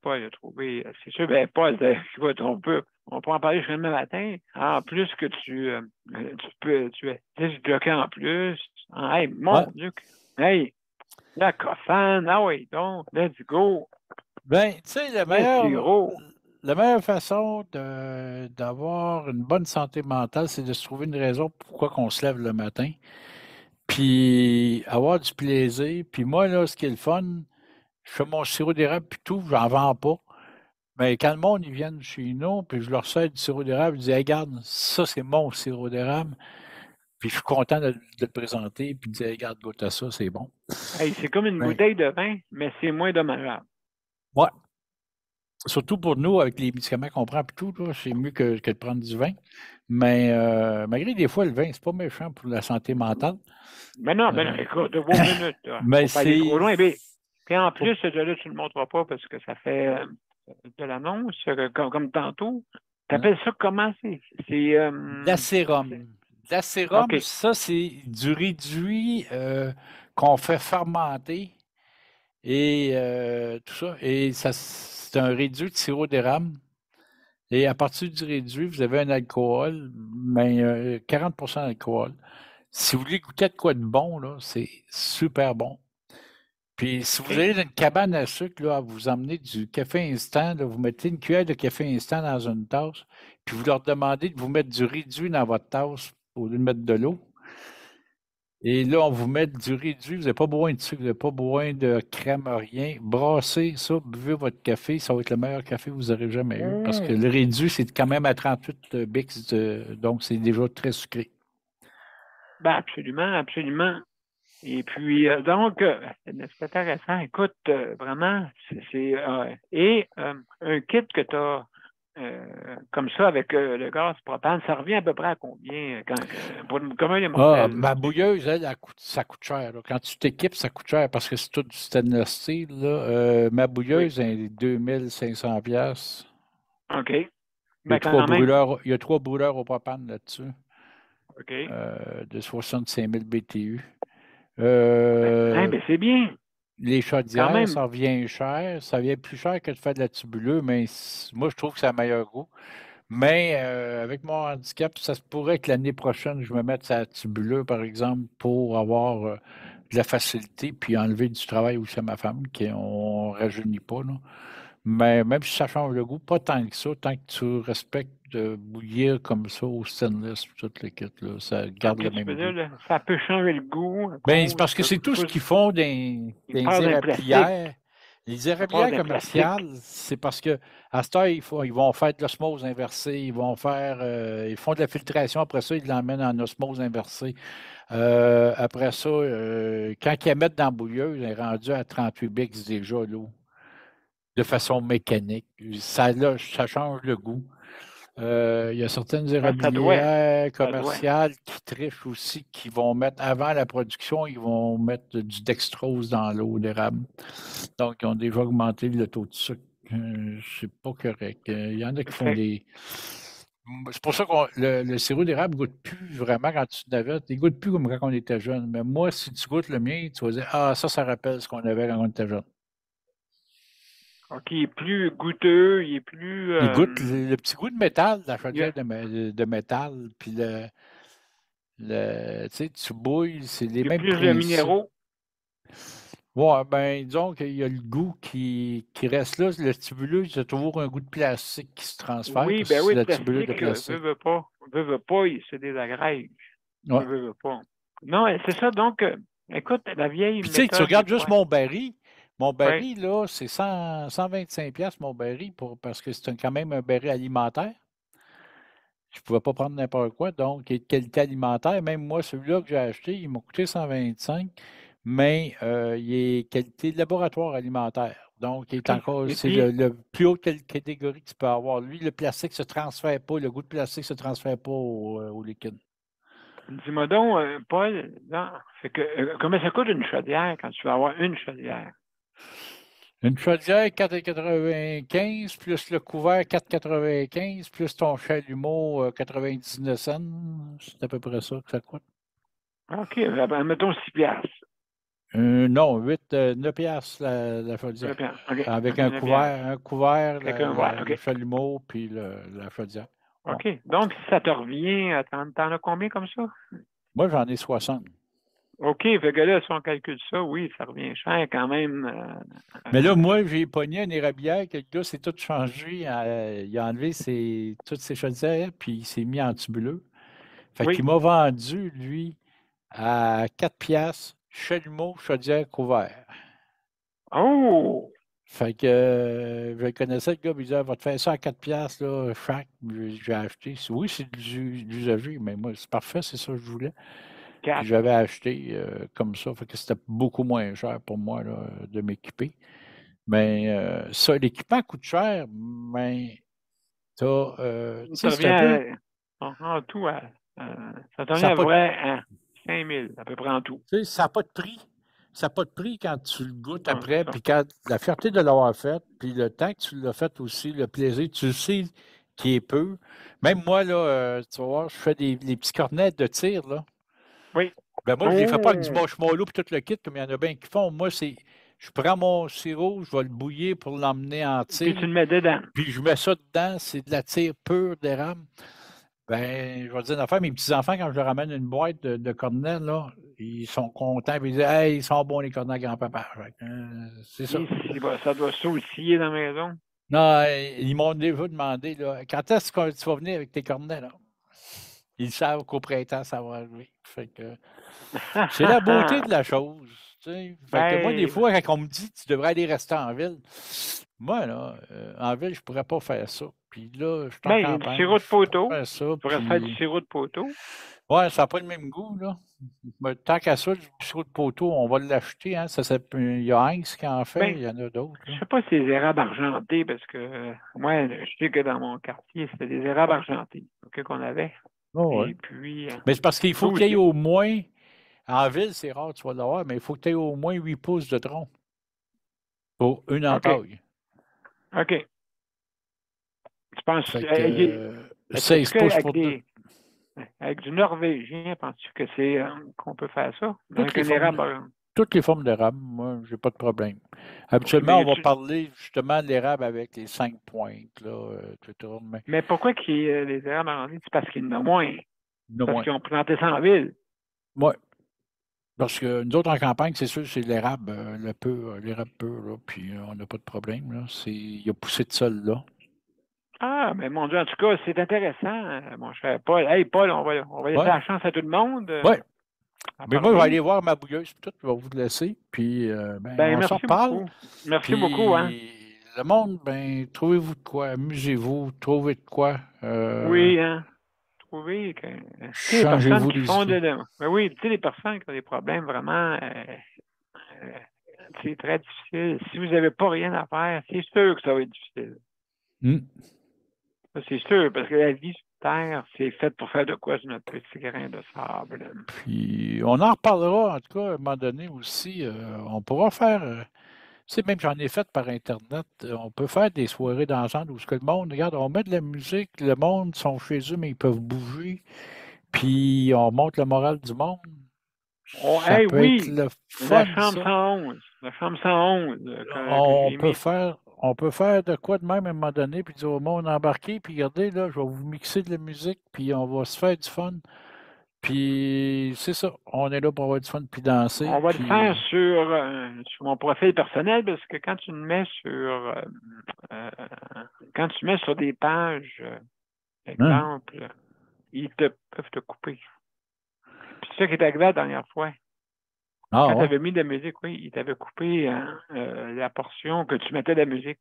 Paul a trouvé, c'est sûr, ben Paul, on peut en parler jusqu'à demain matin. En plus que tu es disloqué en plus. Hey, mon Dieu. Hey, la coffane, ah oui, donc, let's go. Ben, tu sais, la meilleure façon d'avoir une bonne santé mentale, c'est de se trouver une raison pourquoi on se lève le matin. Puis avoir du plaisir. Puis moi, là, ce qui est le fun, je fais mon sirop d'érable, puis tout, j'en vends pas. Mais quand le monde, ils viennent chez nous, puis je leur sers du sirop d'érable, je dis, hey, regarde, ça, c'est mon sirop d'érable. Puis je suis content de le présenter, puis de dire, hey, regarde, goûte à ça, c'est bon. Hey, c'est comme une bouteille de vin, mais c'est moins dommageable. Ouais. Surtout pour nous, avec les médicaments qu'on prend et tout, c'est mieux que de prendre du vin. Mais malgré des fois, le vin, c'est pas méchant pour la santé mentale. Mais non, écoute, 2 minutes. Mais faut pas aller trop loin. Puis en plus, là, tu ne le montres pas parce que ça fait de l'annonce, comme tantôt. Tu appelles ça comment c'est? C'est. L'acérum. L'acérum, OK. ça, c'est du réduit qu'on fait fermenter et tout ça. Et ça, c'est un réduit de sirop d'érable. Et à partir du réduit, vous avez un alcool, mais 40 d'alcool. Si vous voulez goûter de quoi de bon, là, c'est super bon. Puis si vous allez dans une cabane à sucre, là, vous emmenez du café instant, là, vous mettez une cuillère de café instant dans une tasse, puis vous leur demandez de vous mettre du réduit dans votre tasse au lieu de mettre de l'eau. Et là, on vous met du réduit, vous n'avez pas besoin de sucre, vous n'avez pas besoin de crème, rien. Brassez ça, buvez votre café, ça va être le meilleur café que vous aurez jamais eu. Parce que le réduit, c'est quand même à 38 bix, donc c'est déjà très sucré. Ben absolument. Et puis, donc, c'est intéressant. Écoute, vraiment, et un kit que tu as comme ça avec le gaz propane, ça revient à peu près à combien pour une commune des mortels? Ma bouilleuse, elle, ça coûte cher. Là. Quand tu t'équipes, ça coûte cher parce que c'est tout du stainless steel. Là. Ma bouilleuse, elle est 2500 $. OK. Il y a 3 brûleurs au propane là-dessus. OK. De 65 000 BTU. Ben, c'est bien. Les chaudières, ça revient cher. Ça vient plus cher que de faire de la tubuleuse, mais moi, je trouve que ça a meilleur goût. Mais avec mon handicap, ça se pourrait que l'année prochaine, je me mette à tubuleux, par exemple, pour avoir de la facilité, puis enlever du travail aussi à ma femme, qu'on ne rajeunit pas, là. Mais même si ça change le goût, pas tant que ça, tant que tu respectes de bouillir comme ça au stainless, tout le kit, là, ça garde OK, le tu même veux dire, goût. là, ça peut changer le goût à Ben, c'est cause parce que c'est tout ce qu'ils font dans il les part d'un plastique. érablières. Les Ça part érablières d'un plastique. commerciales, c'est parce que à cette heure, ils vont faire de l'osmose inversée, ils font de la filtration, après ça, ils l'emmènent en osmose inversée. Après ça, quand ils la mettent dans la bouilleuse, elle est rendue à 38 bix déjà, l'eau, de façon mécanique. Ça change le goût. Il y a certaines Ben, ça doit. érablières Ça doit. commerciales qui trichent aussi, qui vont mettre, avant la production, ils vont mettre du dextrose dans l'eau d'érable. Donc, ils ont déjà augmenté le taux de sucre. C'est pas correct. Il y en a qui font Fait, des. C'est pour ça que le sirop d'érable ne goûte plus vraiment quand tu navettes. Il ne goûte plus comme quand on était jeune. Mais moi, si tu goûtes le mien, tu vas dire ah, ça rappelle ce qu'on avait quand on était jeune. OK, il est plus goûteux, il est plus. Il goûte le petit goût de métal, la Il y a chaudière de métal, puis tu sais, tu bouilles, c'est les il y a mêmes plus de principes. minéraux. Ouais, ben, disons qu'il y a le goût qui reste là. Le tubuleux, il y a toujours un goût de plastique qui se transfère Oui, parce que ben c'est oui, le la tubuleux de plastique, plastique. veut pas. Veut pas, se désagrège. Ouais. Veut pas. Non, c'est ça. Donc, écoute, la vieille Puis, tu sais, tu méthode, c'est regardes juste quoi? mon baril. Mon Oui, baril, là, c'est 125 piastres, mon baril, parce que c'est quand même un baril alimentaire. Je ne pouvais pas prendre n'importe quoi, donc il est de qualité alimentaire. Même moi, celui-là que j'ai acheté, il m'a coûté 125, mais il est qualité laboratoire alimentaire. Donc, il est OK. encore, Et c'est puis, le plus haute catégorie que tu peux avoir. Lui, le plastique ne se transfère pas, le goût de plastique ne se transfère pas au liquide. dis-moi donc, Paul, non, fait que, comment ça coûte une chaudière quand tu vas avoir une chaudière? Une chaudière 4,95 plus le couvert 4,95 plus ton chalumeau 99 cents. C'est à peu près ça que ça coûte. OK, ben, mettons 6 piastres. Non, 9 piastres la Un chaudière. piastre. OK, Avec un piastre. un couvert, Quelqu'un, ouais, le OK. chalumeau, puis la chaudière. Bon. OK. Donc, si ça te revient, t'en as combien comme ça? Moi, j'en ai 60. OK, fait que là, si on calcule ça, oui, ça revient cher quand même. Mais là, moi, j'ai pogné une érablière que le gars s'est tout changé. Il a enlevé toutes ses chaudières, puis il s'est mis en tubuleux. Fait oui. qu'il m'a vendu, lui, à 4 piastres, chalumeau, chaudière, couvert. Oh! Fait que je le connaissais, le gars, il disait, va te faire ça à 4 piastres, là, chaque. J'ai acheté. Oui, c'est de l'usager, mais moi, c'est parfait, c'est ça que je voulais. Puis 4. j'avais acheté comme ça, fait que c'était beaucoup moins cher pour moi là, de m'équiper. Mais ça, l'équipement coûte cher, mais tu Ça sais, c'est revient un peu, en tout ça te revient ça n'a à pas, vrai à 5 000 à peu près en tout. tu sais, ça n'a pas de prix. Ça n'a pas de prix quand tu le goûtes Non, c'est après, ça. puis quand la fierté de l'avoir fait, puis le temps que tu l'as fait aussi, le plaisir, tu le sais qui est peu. Même moi, là, tu vas voir, je fais les petits cornets de tir, là. Oui. Ben moi, je ne les fais pas avec du Oh! marshmallow et tout le kit, comme il y en a bien qui font. Moi, je prends mon sirop, je vais le bouillir pour l'emmener en Puis tu tir, le mets dedans. puis je mets ça dedans, c'est de la tire pure d'érable. Ben, je vais te dire une affaire, mes petits-enfants, quand je leur amène une boîte de cornets, là, ils sont contents, puis ils disent hey, ils sont bons les cornets à grand-papa. C'est ça. Et ça doit sauciller dans la maison. Non, ils m'ont déjà demandé, là, quand est-ce que tu vas venir avec tes cornets, là? Ils savent qu'au printemps, ça va arriver. Fait que c'est la beauté de la chose. Tu sais. Fait que moi, des Ben, fois, quand on me dit tu devrais aller rester en ville, moi, là, en ville, je ne pourrais pas faire ça. Puis là, je suis en du campagne, sirop de je peux poteau. faire ça. Tu pourrais faire du Puis, sirop de poteau. ouais, ça n'a pas le même goût, là. Mais tant qu'à ça, du sirop de poteau, on va l'acheter. Hein. Il y a Heinz qui en fait, Ben, il y en a d'autres. je sais pas si c'est des érables argentés, parce que moi, je sais que dans mon quartier, c'était des érables argentés qu'on avait. Oh, ouais. Et puis, Mais c'est parce qu'il ça faut qu'il y ait aussi. au moins, en ville, c'est rare, tu vas l'avoir, mais il faut que tu aies au moins 8 pouces de tronc pour une OK. entaille. OK. Tu penses, Fait que est-ce 16 pouces pour deux. avec du norvégien, penses-tu que c'est qu'on peut faire ça? Toutes Avec les un érable. formules. Toutes les formes d'érable, moi, j'ai pas de problème. Habituellement, Mais, on va parler justement de l'érable avec les 5 pointes, là, etc. mais pourquoi les érables arrondis? C'est parce qu'il y en a moins. Non Parce moins. qu'ils ont planté ça en ville. Oui. Parce que nous autres, en campagne, c'est sûr, c'est l'érable, l'érable pur, là, puis on n'a pas de problème, là. Il a poussé de sol, là. Ah, mais mon Dieu, en tout cas, c'est intéressant, mon cher Paul. Hey, Paul, on va laisser Oui. la chance à tout le monde Oui. à Mais moi, je vais aller parler. voir ma bouilleuse, puis tout, je vais vous laisser, puis Ben, on s'en merci reparle. beaucoup. Merci beaucoup, hein. Puis le monde, trouvez-vous de quoi, amusez-vous, trouvez de quoi. Oui, hein. Trouver que. Tu sais, les personnes Changez-vous qui les font idées. ben oui, tu sais, les personnes qui ont des problèmes vraiment. Euh, c'est très difficile. Si vous n'avez pas rien à faire, c'est sûr que ça va être difficile. Hmm. Ça, c'est sûr, parce que la vie sur Terre, c'est faite pour faire de quoi sur notre petit grain de sable. Puis on en reparlera, en tout cas, à un moment donné aussi. On pourra faire, tu sais, même j'en ai fait par Internet, on peut faire des soirées d'ensemble où ce que le monde, regarde, on met de la musique, le monde sont chez eux, mais ils peuvent bouger, puis on monte le moral du monde. Oh, Ça hey, peut être oui, le la fun, chambre ça. 111. La chambre 111 que j'ai mis. On peut faire de quoi de même à un moment donné, puis dire au monde embarquer, puis regardez, là, je vais vous mixer de la musique, puis on va se faire du fun. Puis c'est ça, on est là pour avoir du fun, puis danser, On va le faire puis... sur mon profil personnel parce que quand tu le mets euh, quand tu mets sur des pages, Hein? exemple, peuvent te couper. Puis c'est ça qui est arrivé la dernière fois. Ah Quand tu ouais. avais mis de la musique, oui, ils t'avaient coupé la portion que tu mettais de la musique.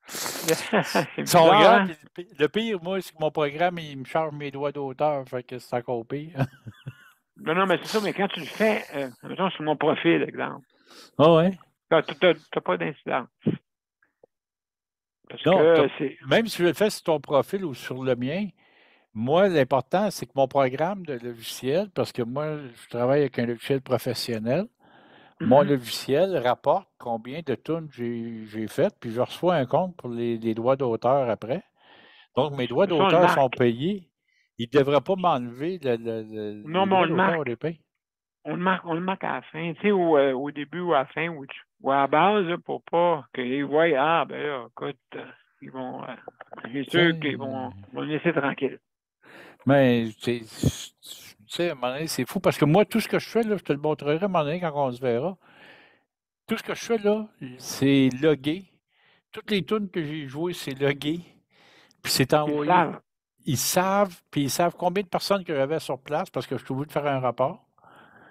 C'est Ils sont bizarre, grands, hein? puis le pire, moi, c'est que mon programme, il me charge mes droits d'auteur, fait que c'est encore pire. Non, non, mais c'est ça, mais quand tu le fais, mettons sur mon profil, exemple, Ah ouais? tu n'as pas d'incidence. Parce Non, que c'est. même si je le fais sur ton profil ou sur le mien, moi, l'important, c'est que mon programme de logiciel, parce que moi, je travaille avec un logiciel professionnel, mon Mhm. logiciel rapporte combien de tunes j'ai faites, puis je reçois un compte pour les droits d'auteur après. Donc, mes droits Ça, on le d'auteur sont marque. payés. Ils ne devraient pas m'enlever Non, les mais on droits le d'auteur, on marque. les paye. On le marque à la fin, tu sais, au début ou à la fin, ou à la base, là, pour pas qu'ils voient, ah, ben là, écoute, ils vont, c'est sûr Tiens, vont le laisser tranquille. mais tu sais, à un moment donné, c'est fou parce que moi, tout ce que je fais, là, je te le montrerai à un moment donné quand on se verra. Tout ce que je fais là, c'est logué. Toutes les tunes que j'ai jouées, c'est logué, puis c'est Ils le envoyé. savent. Ils savent, puis ils savent combien de personnes que j'avais sur place parce que je suis obligé de faire un rapport.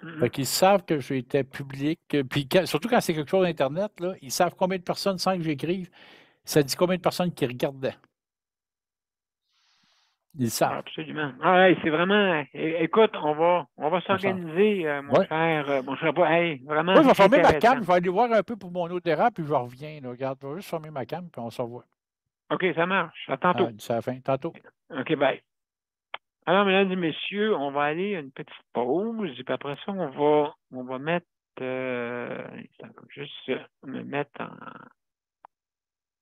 Fait Mhm. qu'ils savent que j'étais public. Puis surtout quand c'est quelque chose d'Internet, là, ils savent combien de personnes sans que j'écrive. Ça dit combien de personnes qui regardaient. Ils savent. Absolument. Ah, hey, c'est vraiment, écoute, on va On s'en. s'organiser, Ouais. mon cher, hey, vraiment Moi, je vais fermer ma cam, intéressant. je vais aller voir un peu pour mon odéra, puis je reviens. Là. Regarde, je vais juste fermer ma cam, puis on se revoit. OK, ça marche. À Ah, tantôt. c'est la fin. Tantôt. OK, bye. Alors, mesdames et messieurs, on va aller à une petite pause, et puis après ça, on va mettre, ça va juste me mettre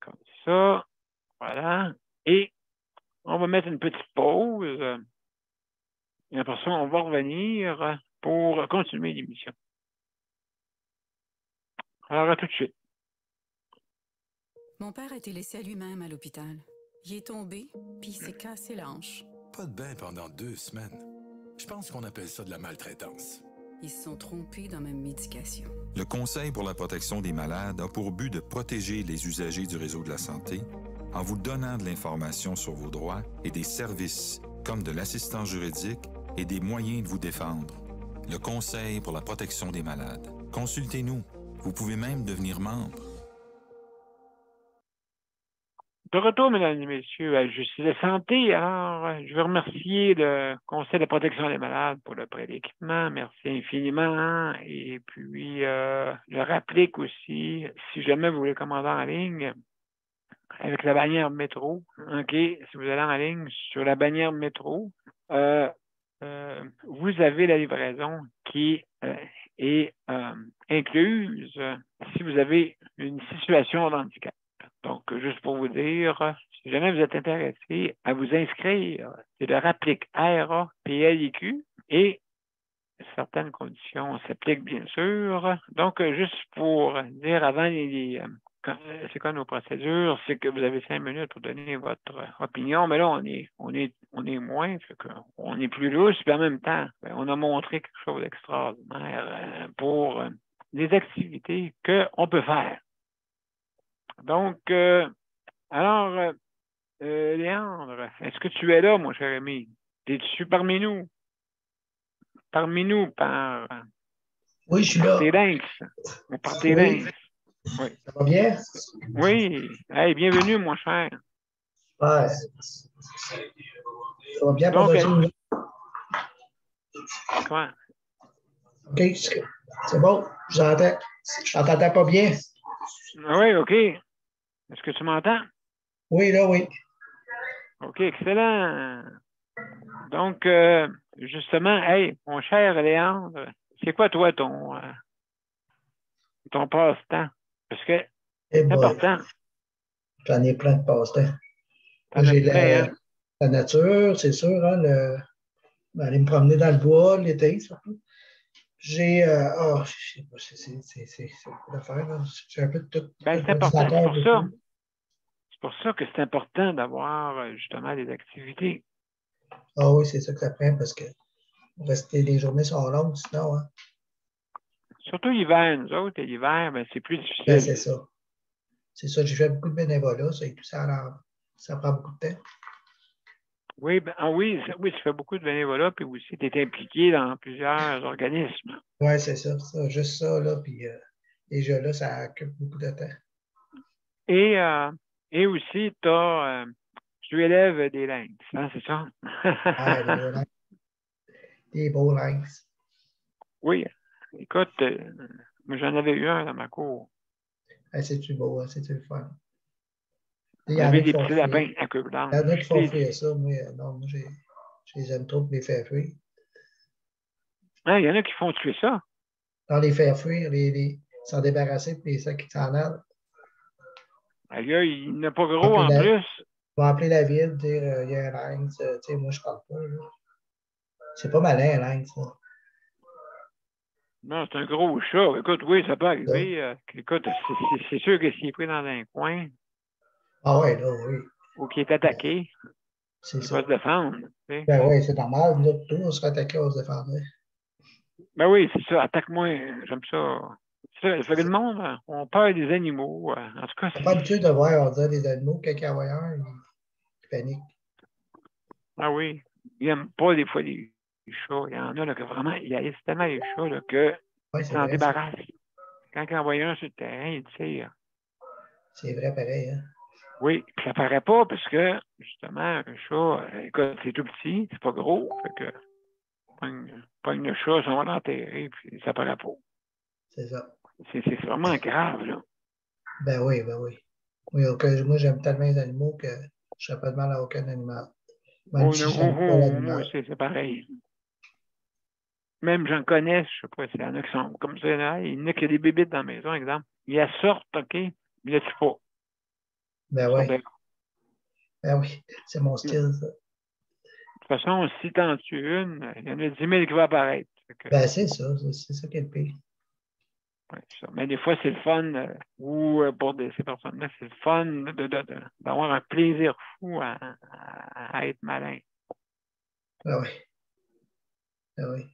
comme ça, voilà, et on va mettre une petite pause, et après ça, on va revenir pour continuer l'émission. Alors, à tout de suite. Mon père a été laissé à lui-même à l'hôpital. Il est tombé, puis il s'est cassé la hanche. Pas de bain pendant 2 semaines. Je pense qu'on appelle ça de la maltraitance. Ils se sont trompés dans ma médication. Le Conseil pour la protection des malades a pour but de protéger les usagers du réseau de la santé en vous donnant de l'information sur vos droits et des services comme de l'assistance juridique et des moyens de vous défendre. Le Conseil pour la protection des malades. Consultez-nous. Vous pouvez même devenir membre. De retour, mesdames et messieurs, à Justice de santé. Alors, je veux remercier le Conseil de protection des malades pour le prêt d'équipement. Merci infiniment. Et puis, je rapplique aussi, si jamais vous voulez commander en ligne, avec la bannière métro, OK, si vous allez en ligne sur la bannière métro, vous avez la livraison qui est incluse si vous avez une situation de handicap. Donc, juste pour vous dire, si jamais vous êtes intéressé à vous inscrire, c'est le RAPLIQ, RAPLIQ, et certaines conditions s'appliquent, bien sûr. Donc, juste pour dire avant c'est quoi nos procédures, c'est que vous avez 5 minutes pour donner votre opinion, mais là, on est moins, fait on est plus lousse, puis en même temps, on a montré quelque chose d'extraordinaire pour des activités qu'on peut faire. Donc, alors, Léandre, est-ce que tu es là, mon cher ami? Es-tu parmi nous? Parmi nous par Oui, je suis là. tes lynx. Ou par tes Oui. lynx. Oui. Ça va bien? Oui. Hey, bienvenue, mon cher. Ouais. Ça va bien pour Donc, toi? quoi? OK, c'est bon. Je t'entends pas bien? Oui, OK. Est-ce que tu m'entends? Oui, là, oui. OK, excellent. Donc, justement, hey, mon cher Léandre, c'est quoi, toi, ton passe-temps? Parce que Eh c'est boy, important. j'en ai plein de passe-temps. T'en as J'ai plein, hein? la nature, c'est sûr, hein, aller me promener dans le bois l'été, surtout. J'ai. Je sais pas, c'est beaucoup d'affaires, là. J'ai un peu de tout. Ben, c'est important, c'est pour ça. C'est pour ça que c'est important d'avoir justement des activités. Ah oui, c'est ça que ça prend parce que les journées sont longues sinon. Hein. Surtout l'hiver, nous autres, et l'hiver, ben, c'est plus difficile. Ben, c'est ça. C'est ça, j'ai fait beaucoup de bénévolat, ça et tout ça prend beaucoup de temps. Oui, oui, tu fais beaucoup de bénévolat, puis aussi, tu es impliqué dans plusieurs organismes. Oui, c'est ça, juste ça, là, puis déjà là, ça occupe beaucoup de temps. Et aussi, tu élèves des lynx, hein, c'est ça? Des beaux lynx. Oui, écoute, moi j'en avais eu un dans ma cour. C'est-tu beau, hein? C'est-tu le fun? Il On y en avait a qui des font petits fuir. lapins à queue blanche. Il y en a qui font fuir ça. Moi, non, moi, je les aime trop pour les faire fuir. Hein, il y en a qui font tuer ça. Dans les faire fuir, s'en débarrasser, puis ça qui s'en allent. Là, il n'est pas gros en plus. On va appeler la ville, dire il y a un lynx. Tu sais, moi, je parle pas. Là. C'est pas malin, un lynx. Là. Non, c'est un gros chat. Écoute, oui, ça peut arriver. Écoute, c'est sûr que s'il est pris dans un coin. Ah ouais, là, oui. Ou qu'il est attaqué, il va se défendre. Tu sais. Ben oui, c'est normal. Nous, tout, on serait attaqué, on se défendrait. Ben oui, c'est ça. Attaque-moi. J'aime ça. Ça fait que le monde, on peur des animaux. En tout cas, c'est pas habitué de voir, on dirait, des animaux, quelqu'un voit un, ils paniquent. Ah oui. Ils n'aiment pas des fois les chats. Il y en a là, que vraiment, ils haïssent tellement les chats là, qu'ils s'en débarrassent. Quand ils envoient un sur le terrain, ils tirent. C'est vrai, pareil. Hein? Oui, puis ça paraît pas parce que, justement, un chat, écoute, c'est tout petit, c'est pas gros. Fait que, pogne le chat, ça va l'enterrer, puis ça paraît pas. C'est ça. C'est vraiment grave, là. Ben oui, ben oui. Oui, moi, j'aime tellement les animaux que je ne ferais pas de mal à aucun animal. Même si je n'aime pas l'animal. Moi, c'est pareil. Même j'en connais, je sais pas s'il y en a qui sont comme ça. Là, il y en a qui ont des bébites dans la maison, exemple. Ils la sortent, OK, mais ils la tuent pas. Ben oui. Ben oui, c'est mon style, ça. De toute façon, si tu en tues une, il y en a 10 000 qui vont apparaître. Ben c'est ça qui est le pire. Ouais, ça. Mais des fois, c'est le fun, ou pour ces personnes-là, c'est le fun d'avoir un plaisir fou à être malin. Ben oui. Ben oui.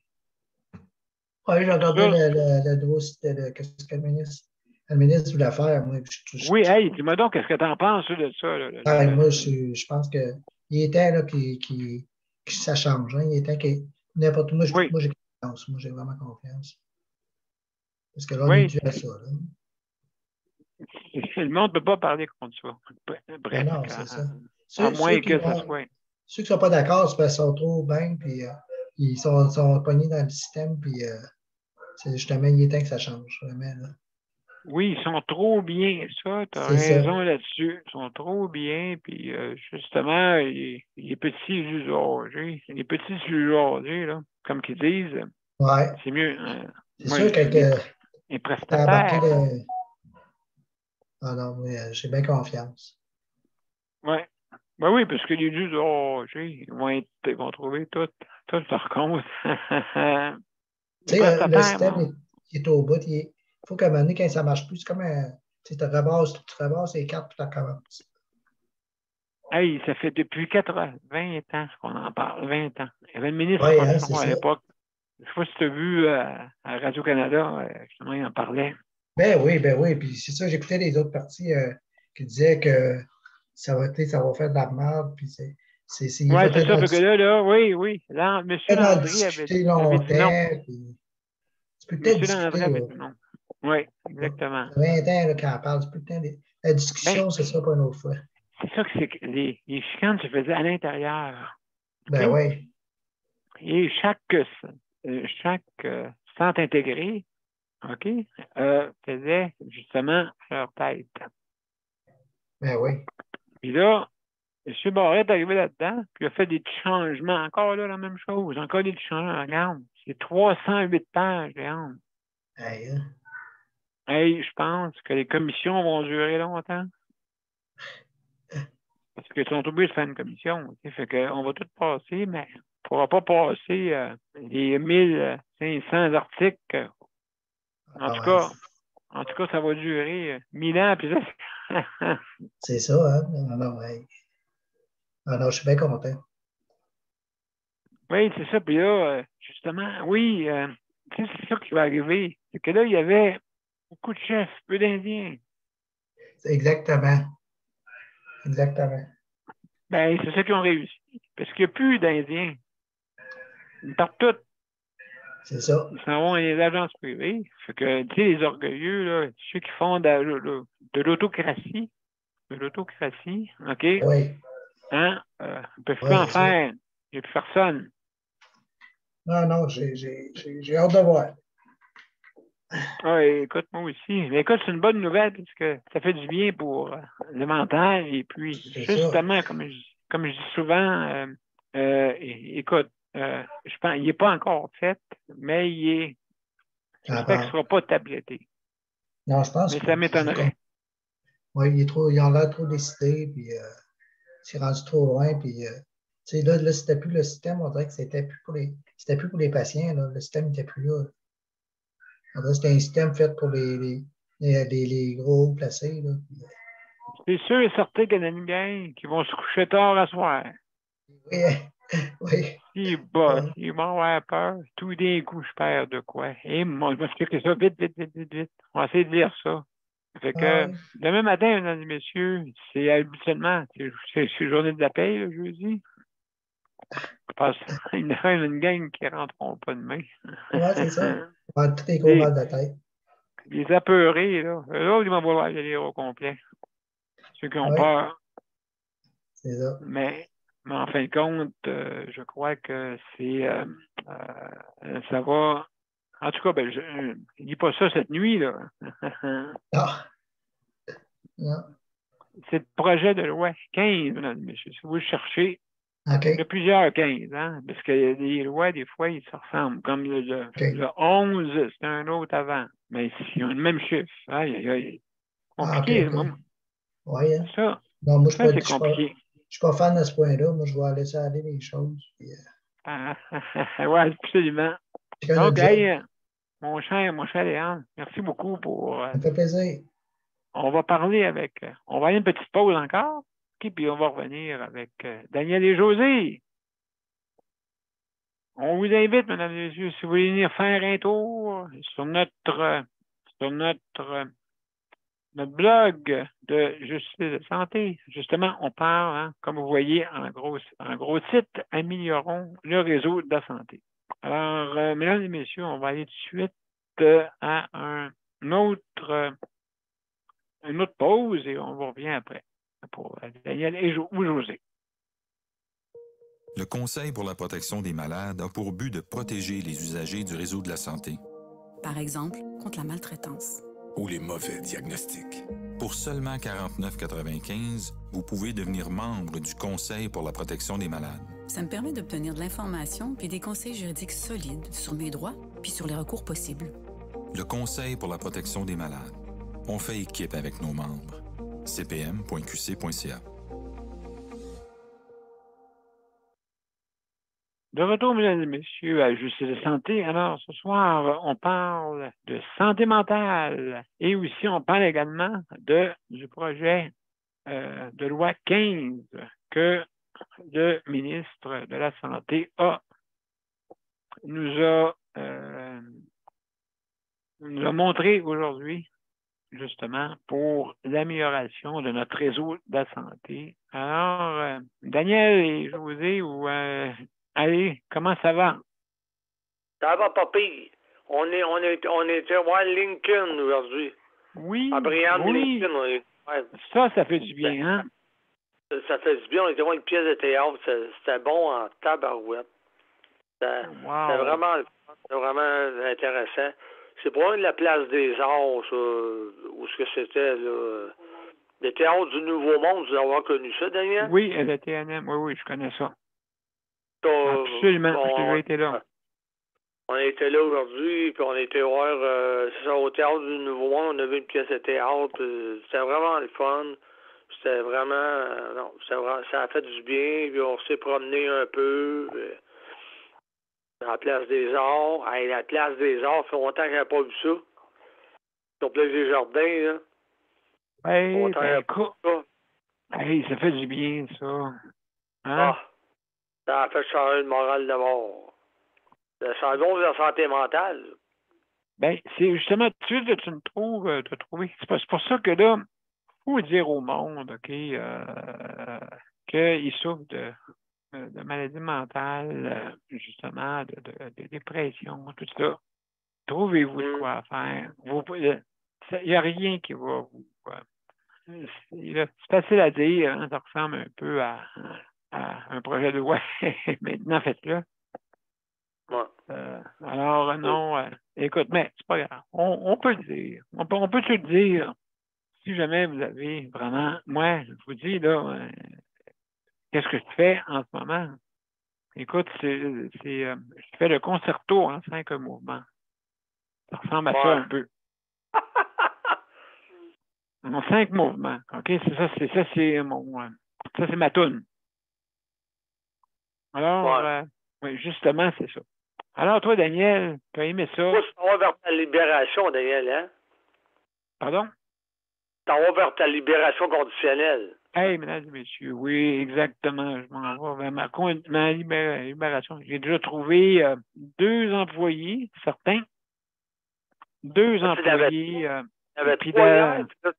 Oui, j'ai regardé le nouveau site de qu'est-ce que le ministre voulait faire. Moi, oui, hey, dis-moi donc, qu'est-ce que tu en penses de ça? Là, moi, je pense qu'il est temps là, que ça change. Hein. Il est temps que n'importe où. Moi, j'ai confiance. Moi, j'ai vraiment confiance. Parce que là, on est dû à ça. Là. Le monde ne peut pas parler contre ça. Bref, non, c'est ça. À moins que ça soit. Ceux qui ne sont pas d'accord, c'est parce qu'ils sont trop bien, puis ils sont pognés dans le système, puis c'est justement, il est temps que ça change, vraiment. Là. Oui, ils sont trop bien, ça, tu as raison là-dessus. Ils sont trop bien, puis justement, les petits usagers, là, comme qu'ils disent, c'est mieux. C'est sûr que les prestataires. Ah non, mais j'ai bien confiance. Oui. Ben oui, parce que les usagers, ils vont trouver tout leur compte. Tu sais, le système est au bout. Il faut qu'à un moment donné, quand ça ne marche plus, c'est comme tu rebasses les cartes, puis tu recommences. Hey, ça fait depuis 20 ans qu'on en parle, 20 ans. Il y avait le ministre Oui, Robson à l'époque. Je ne sais pas si tu as vu à Radio-Canada, justement, il en parlait. Ben oui. Puis c'est ça, j'écoutais les autres parties qui disaient que ça va faire de la merde. Puis Oui, c'est ça, parce que là, oui. Là, M. Landry avait dit non. Puis, tu peux peut-être discuter. Landry avait dit non. Oui, exactement. 20 ans quand on parle, tu peux peut-être... La discussion, c'est ça pour une autre fois. C'est ça que c'est que les chicanes se faisaient à l'intérieur. Ben oui. Et chaque centre intégré, OK, faisait justement leur tête. Ben oui. Puis là, M. Barrette est arrivé là-dedans, puis il a fait des petits changements. Encore là, la même chose. Encore des petits changements. Regarde, c'est 308 pages, regarde. Hey, je pense que les commissions vont durer longtemps. Parce qu'ils sont obligés de faire une commission. Fait qu'on va tout passer, mais on ne pourra pas passer les 1500 articles. En tout cas, ça va durer 1000 ans. Puis ça... C'est ça, hein? Non, je suis bien content. Oui, c'est ça. Puis là, justement, oui, c'est ça qui va arriver. C'est que là, il y avait beaucoup de chefs, peu d'Indiens. Exactement. Ben, c'est ça qu'ils ont réussi. Parce qu'il n'y a plus d'Indiens. Ils partent tous. C'est ça. Ils s'en vont à les agences privées. Fait que, tu sais, les orgueilleux, là, ceux qui font de l'autocratie. De l'autocratie, OK? Oui. Hein? Ils ne peuvent plus en faire. Il n'y a plus personne. Non, j'ai hâte de voir. Ah, écoute, moi aussi. Mais écoute, c'est une bonne nouvelle parce que ça fait du bien pour le mental. Et puis, justement, comme je dis souvent, écoute, je pense il n'est pas encore fait, mais j'espère qu'il ne sera pas tabletté. Non, je pense mais ça m'étonnerait. Oui, il a l'air trop décidé, puis c'est rendu trop loin, puis tu sais, là, c'était plus le système, on dirait que c'était plus pour les patients, là. Le système n'était plus là. On dirait que c'était un système fait pour les gros placés, là. C'est sûr et certain qu'il y en a une gang qui vont se coucher tard à soir. Oui. Ils vont avoir peur. Tout d'un coup, je perds de quoi. Et moi, je vais expliquer ça vite. On va essayer de lire ça. Fait que, demain matin, mesdames et messieurs, c'est habituellement, c'est journée de la paix, le jeudi. Parce qu'il y a une gang qui ne rentreront pas demain. Oui, c'est ça. Tous les gros mal de tête. Les apeurés, là. Eux, ils vont vouloir y aller au complet. Ceux qui ont peur. C'est ça. Mais en fin de compte, je crois que ça va. En tout cas, je ne dis pas ça cette nuit, là. Non. C'est le projet de loi 15, mesdames et messieurs. Si vous le cherchez, il y a plusieurs 15, hein, parce que les lois, des fois, ils se ressemblent. Comme le 11, c'est un autre avant. Mais ils ont le même chiffre. Aïe. Compliqué, Oui, hein. Ça. Non, moi, c'est compliqué. Je suis pas fan de ce point-là. Moi, je vais laisser aller les choses. Puis, oui, absolument. Donc, mon cher Léon, merci beaucoup pour. Ça me fait plaisir. On va parler on va aller une petite pause encore, puis on va revenir avec Daniel et José. On vous invite, mesdames et messieurs, si vous voulez venir faire un tour sur notre blog de justice de santé. Justement, on parle, comme vous voyez, en gros titre, améliorons le réseau de la santé. Alors, mesdames et messieurs, on va aller tout de suite à une autre pause et on vous revient après pour Daniel ou José. Le Conseil pour la protection des malades a pour but de protéger les usagers du réseau de la santé. Par exemple, contre la maltraitance. Ou les mauvais diagnostics. Pour seulement 49,95 $, vous pouvez devenir membre du Conseil pour la protection des malades. Ça me permet d'obtenir de l'information puis des conseils juridiques solides sur mes droits puis sur les recours possibles. Le Conseil pour la protection des malades. On fait équipe avec nos membres. cpm.qc.ca. De retour, mesdames et messieurs, à Justice de santé. Alors, ce soir, on parle de santé mentale et aussi on parle également du projet de loi 15 que le ministre de la Santé nous a montré aujourd'hui, justement, pour l'amélioration de notre réseau de la santé. Alors, Daniel et José, allez, comment ça va? Ça va pas pire. On était voir Lincoln aujourd'hui. Oui, Abraham oui. Lincoln. Ouais. Ça fait du bien, hein? Ça fait du bien. On était voir une pièce de théâtre. C'était bon en tabarouette. C'était vraiment intéressant. C'est pas loin de la place des Arts, ça, où ce que c'était, là. Le théâtre du Nouveau Monde, vous avez connu ça, Daniel? Oui, le TNM, oui, je connais ça. Absolument. J'ai déjà été là. On était là aujourd'hui, puis on était voir c'est ça, au théâtre du Nouveau Monde, on a vu une pièce de théâtre. C'était vraiment le fun. C'était vraiment non, ça a fait du bien, puis on s'est promené un peu. À la place des Arts. Hey, la place des Arts, ça fait longtemps qu'on n'a pas vu ça. Sur Place des Jardins, là. Hey, ça fait du bien, ça. Hein? Ah, ça a fait changer le moral de mort. Ça a donc la santé mentale. Ben, c'est justement tout de suite que tu me trouves, t'as trouvé. C'est pour ça que là, il faut dire au monde, OK, qu'ils souffrent de maladies mentales, justement, de dépression, tout ça. Trouvez-vous de quoi faire. Il n'y a rien qui va vous... c'est facile à dire, hein, ça ressemble un peu à un projet de loi. Maintenant, faites-le. Alors, non, écoute, mais c'est pas grave. On peut le dire. On peut te le dire. Si jamais vous avez vraiment... Moi, je vous dis, là, qu'est-ce que je fais en ce moment? Écoute, je fais le concerto en 5 mouvements. Ça ressemble à ça un peu. En 5 mouvements. OK? C'est ma toune. Alors, oui, justement, c'est ça. Alors, toi, Daniel, tu as aimé ça? Moi, tu t'en vas vers ta libération, Daniel, hein? Pardon? Tu t'en vas vers ta libération conditionnelle. Hey, mesdames et messieurs, oui, exactement. Je m'en vais vers ma libération. J'ai déjà trouvé 2 employés, certains. 2 employés. Puis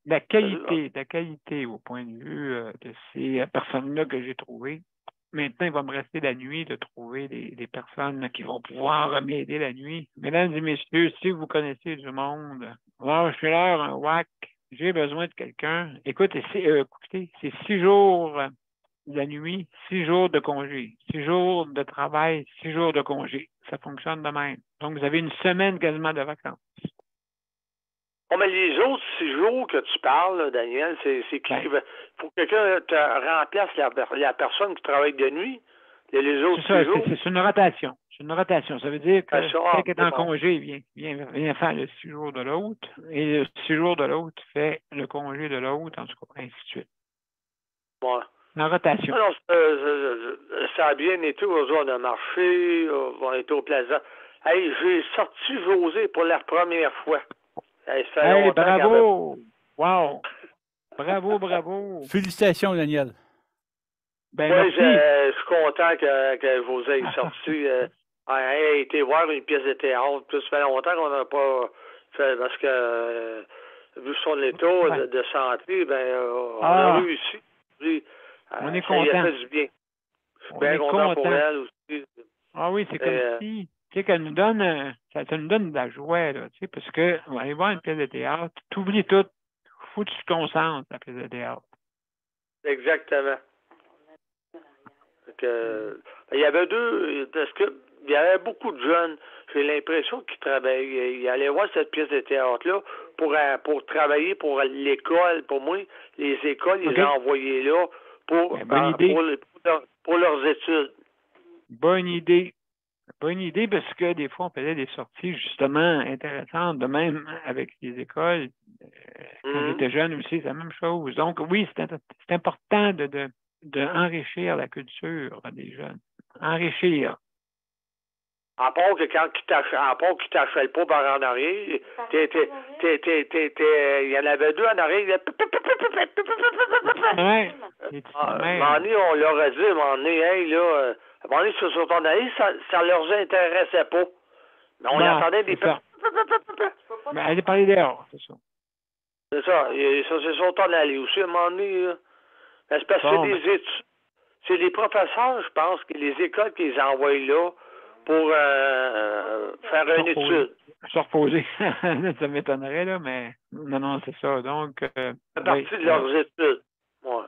la qualité au point de vue de ces personnes-là que j'ai trouvées. Maintenant, il va me rester la nuit de trouver des personnes qui vont pouvoir m'aider la nuit. Mesdames et messieurs, si vous connaissez du monde, lâchez-leur un whack. J'ai besoin de quelqu'un. Écoutez, c'est 6 jours de la nuit, 6 jours de congé, 6 jours de travail, 6 jours de congé. Ça fonctionne de même. Donc, vous avez une semaine quasiment de vacances. Oh, mais les autres 6 jours que tu parles, là, Daniel, c'est qui va... Faut que quelqu'un te remplace la personne qui travaille de nuit. Les autres 6 jours. C'est une rotation. C'est une rotation. Ça veut dire que quelqu'un qui est en congé vient faire le 6 jours de l'autre, et le 6 jours de l'autre fait le congé de l'autre, en tout cas, ainsi de suite. Ouais. La rotation. Alors, ça a bien été. Aujourd'hui, on a marché, on a été au plaza. Hey, j'ai sorti José pour la première fois. Hey, bravo! Wow! Bravo! Félicitations, Daniel. Ben, oui, je suis content que José ait sorti. A été voir une pièce de théâtre. Ça fait longtemps qu'on n'a pas fait, parce que vu son état de santé, on a réussi. On est content. Ça a fait du bien. Je suis bien content pour elle aussi. Ah oui, c'est comme si... Tu sais, qu'elle nous donne, ça nous donne de la joie, là, tu sais, parce que on va aller voir une pièce de théâtre, tu oublies tout. Faut que tu te concentres, la pièce de théâtre. Exactement. Il y avait parce que il y avait beaucoup de jeunes, j'ai l'impression qu'ils travaillaient, ils allaient voir cette pièce de théâtre-là pour travailler pour l'école, pour moi, les écoles, ils les envoyaient là pour leurs études. Bonne idée. Bonne idée parce que des fois, on faisait des sorties justement intéressantes, de même avec les écoles. Quand j'étais jeune aussi, c'est la même chose. Donc oui, c'est important de enrichir la culture des jeunes. Enrichir. À part que quand qu'il t'achète pas par en arrière, il y en avait deux en arrière. Ouais. À un moment donné, on leur a dit, à un moment donné, hey, là, à un moment donné, sur ton arrière, ça leur intéressait pas. Mais on y entendait des... Mais allez parler dehors, c'est ça. C'est ça. C'est sur ton allée aussi, à un moment donné. Là. C'est parce que c'est des professeurs, je pense, que les écoles qui les envoient là pour faire une étude. Se reposer. Ça m'étonnerait, là, mais non, c'est ça. Donc, c'est partie de leurs études. Ouais.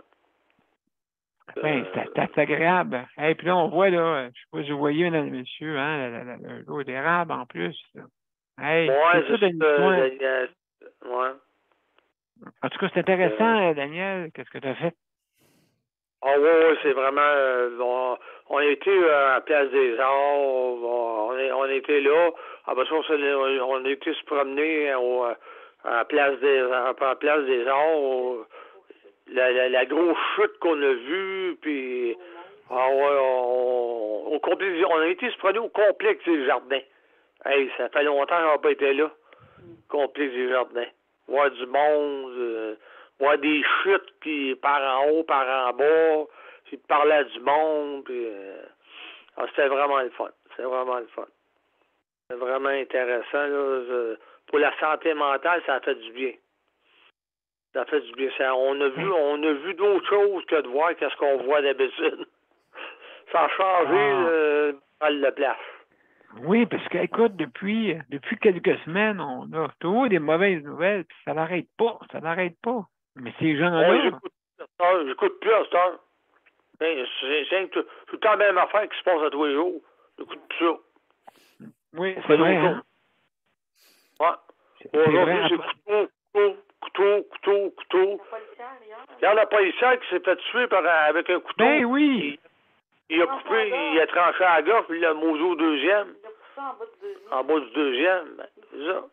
Ben, c'est agréable. Et puis là, on voit, là, je sais pas si vous voyez, mesdames et messieurs, hein, l'eau d'érable en plus. Hey, ouais, c'est ça, ouais. En tout cas, c'est intéressant, Daniel. Qu'est-ce que tu as fait? Ah oui, c'est vraiment... on était à Place des Arts, on était là. Après ça, on a été se promener à Place des Arts, la grosse chute qu'on a vue, puis on a été se promener au complexe des Jardins. Hey, ça fait longtemps qu'on n'a pas été là, complexe des Jardins. Voir du monde... voir des chutes, puis par en haut, par en bas, puis parler à du monde, puis... c'était vraiment le fun. C'est vraiment le fun. C'est vraiment intéressant, là. Pour la santé mentale, ça a fait du bien. Ça fait du bien. On a vu d'autres choses que de voir qu'est-ce qu'on voit d'habitude. Ça a changé mal de place. Oui, parce que, écoute, depuis quelques semaines, on a toujours des mauvaises nouvelles, puis ça n'arrête pas. Mais ces gens-là... Oui, j'écoute plus à cette heure. C'est tout le temps la même affaire qui se passe à tous les jours. J'écoute plus ça. Oui, c'est vrai. Hein? Ouais. Aujourd'hui, c'est couteau. Il y a un policier qui s'est fait tuer avec un couteau. Ben oui! Il a coupé, il a tranché à la gorge, puis il a mosé au deuxième. En bas du deuxième, ben, c'est ça.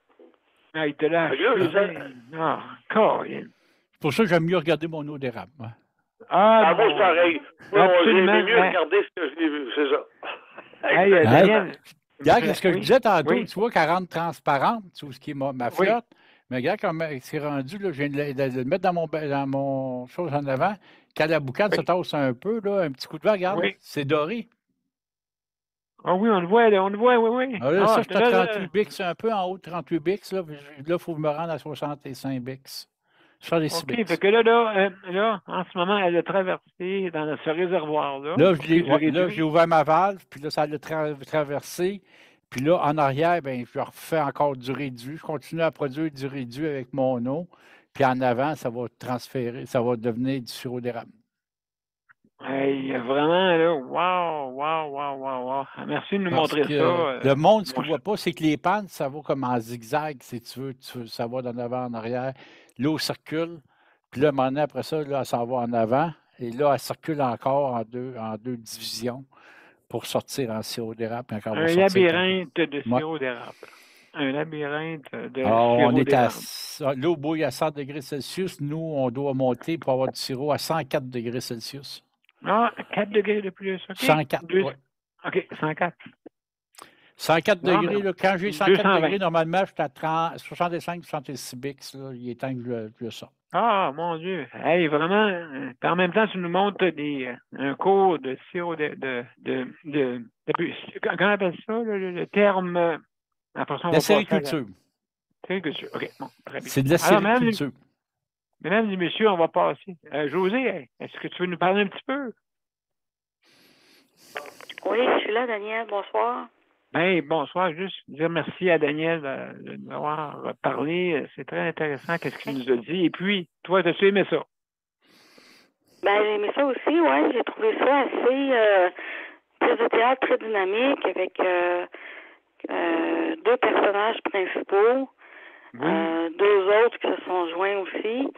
Ah, il te l'a acheté. Ah, Colin. C'est pour ça que j'aime mieux regarder mon eau d'érable. Moi, c'est pareil. J'ai mieux regarder ce que j'ai vu, c'est ça. Hey, Daniel. Regarde, ce que je disais tantôt, tu vois qu'elle rentre transparente, tout ce qui est ma flotte. Mais regarde comment c'est rendu, là, je viens de le mettre dans mon chose en avant. Quand la boucane se tasse un peu, là, un petit coup de vent, regarde, c'est doré. Ah oui, on le voit, oui. Alors là, ça, je suis à 38 bix, un peu en haut de 38 bix. Là, il faut me rendre à 65 bix. Sur les 6 bix. OK, fait que là, en ce moment, elle a traversé dans ce réservoir-là. Là, j'ai ouvert ma valve, puis là, ça l'a traversé. Puis là, en arrière, ben, je refais encore du réduit. Je continue à produire du réduit avec mon eau. Puis en avant, ça va transférer, ça va devenir du sirop d'érable. Hey, vraiment, là, wow. Merci de nous montrer ça. Le monde, ce qu'on ne voit pas, c'est que les pannes, ça va comme en zigzag, si tu veux, ça va d'en avant en arrière. L'eau circule, puis là, maintenant, après ça, là, elle s'en va en avant, et là, elle circule encore en deux divisions pour sortir en sirop d'érable. Un labyrinthe de sirop d'érable. Un labyrinthe de sirop d'érable. L'eau bouille à 100 degrés Celsius. Nous, on doit monter pour avoir du sirop à 104 degrés Celsius. Ah, 4 degrés de plus. OK. 104, oui. OK, 104. 104 degrés, là, quand j'ai 104 degrés, normalement, je suis à 65-66 bix. Là, il est temps que je sorte. Ah, mon Dieu. Hey, vraiment. En même temps, tu nous montres un cours de sirop comment on appelle ça, le terme... La sériculture. Sériculture, OK. Bon, très bien. C'est de la sériculture. Mesdames et messieurs, on va passer. José, est-ce que tu veux nous parler un petit peu? Oui, je suis là, Daniel. Bonsoir. Bien, bonsoir. Juste dire merci à Daniel de nous avoir parlé. C'est très intéressant qu'est-ce qu'il nous a dit. Et puis, toi, as-tu aimé ça? Ben, j'ai aimé ça aussi, oui. J'ai trouvé ça assez pièce de théâtre très dynamique avec 2 personnages principaux. Oui. 2 autres qui se sont joints aussi.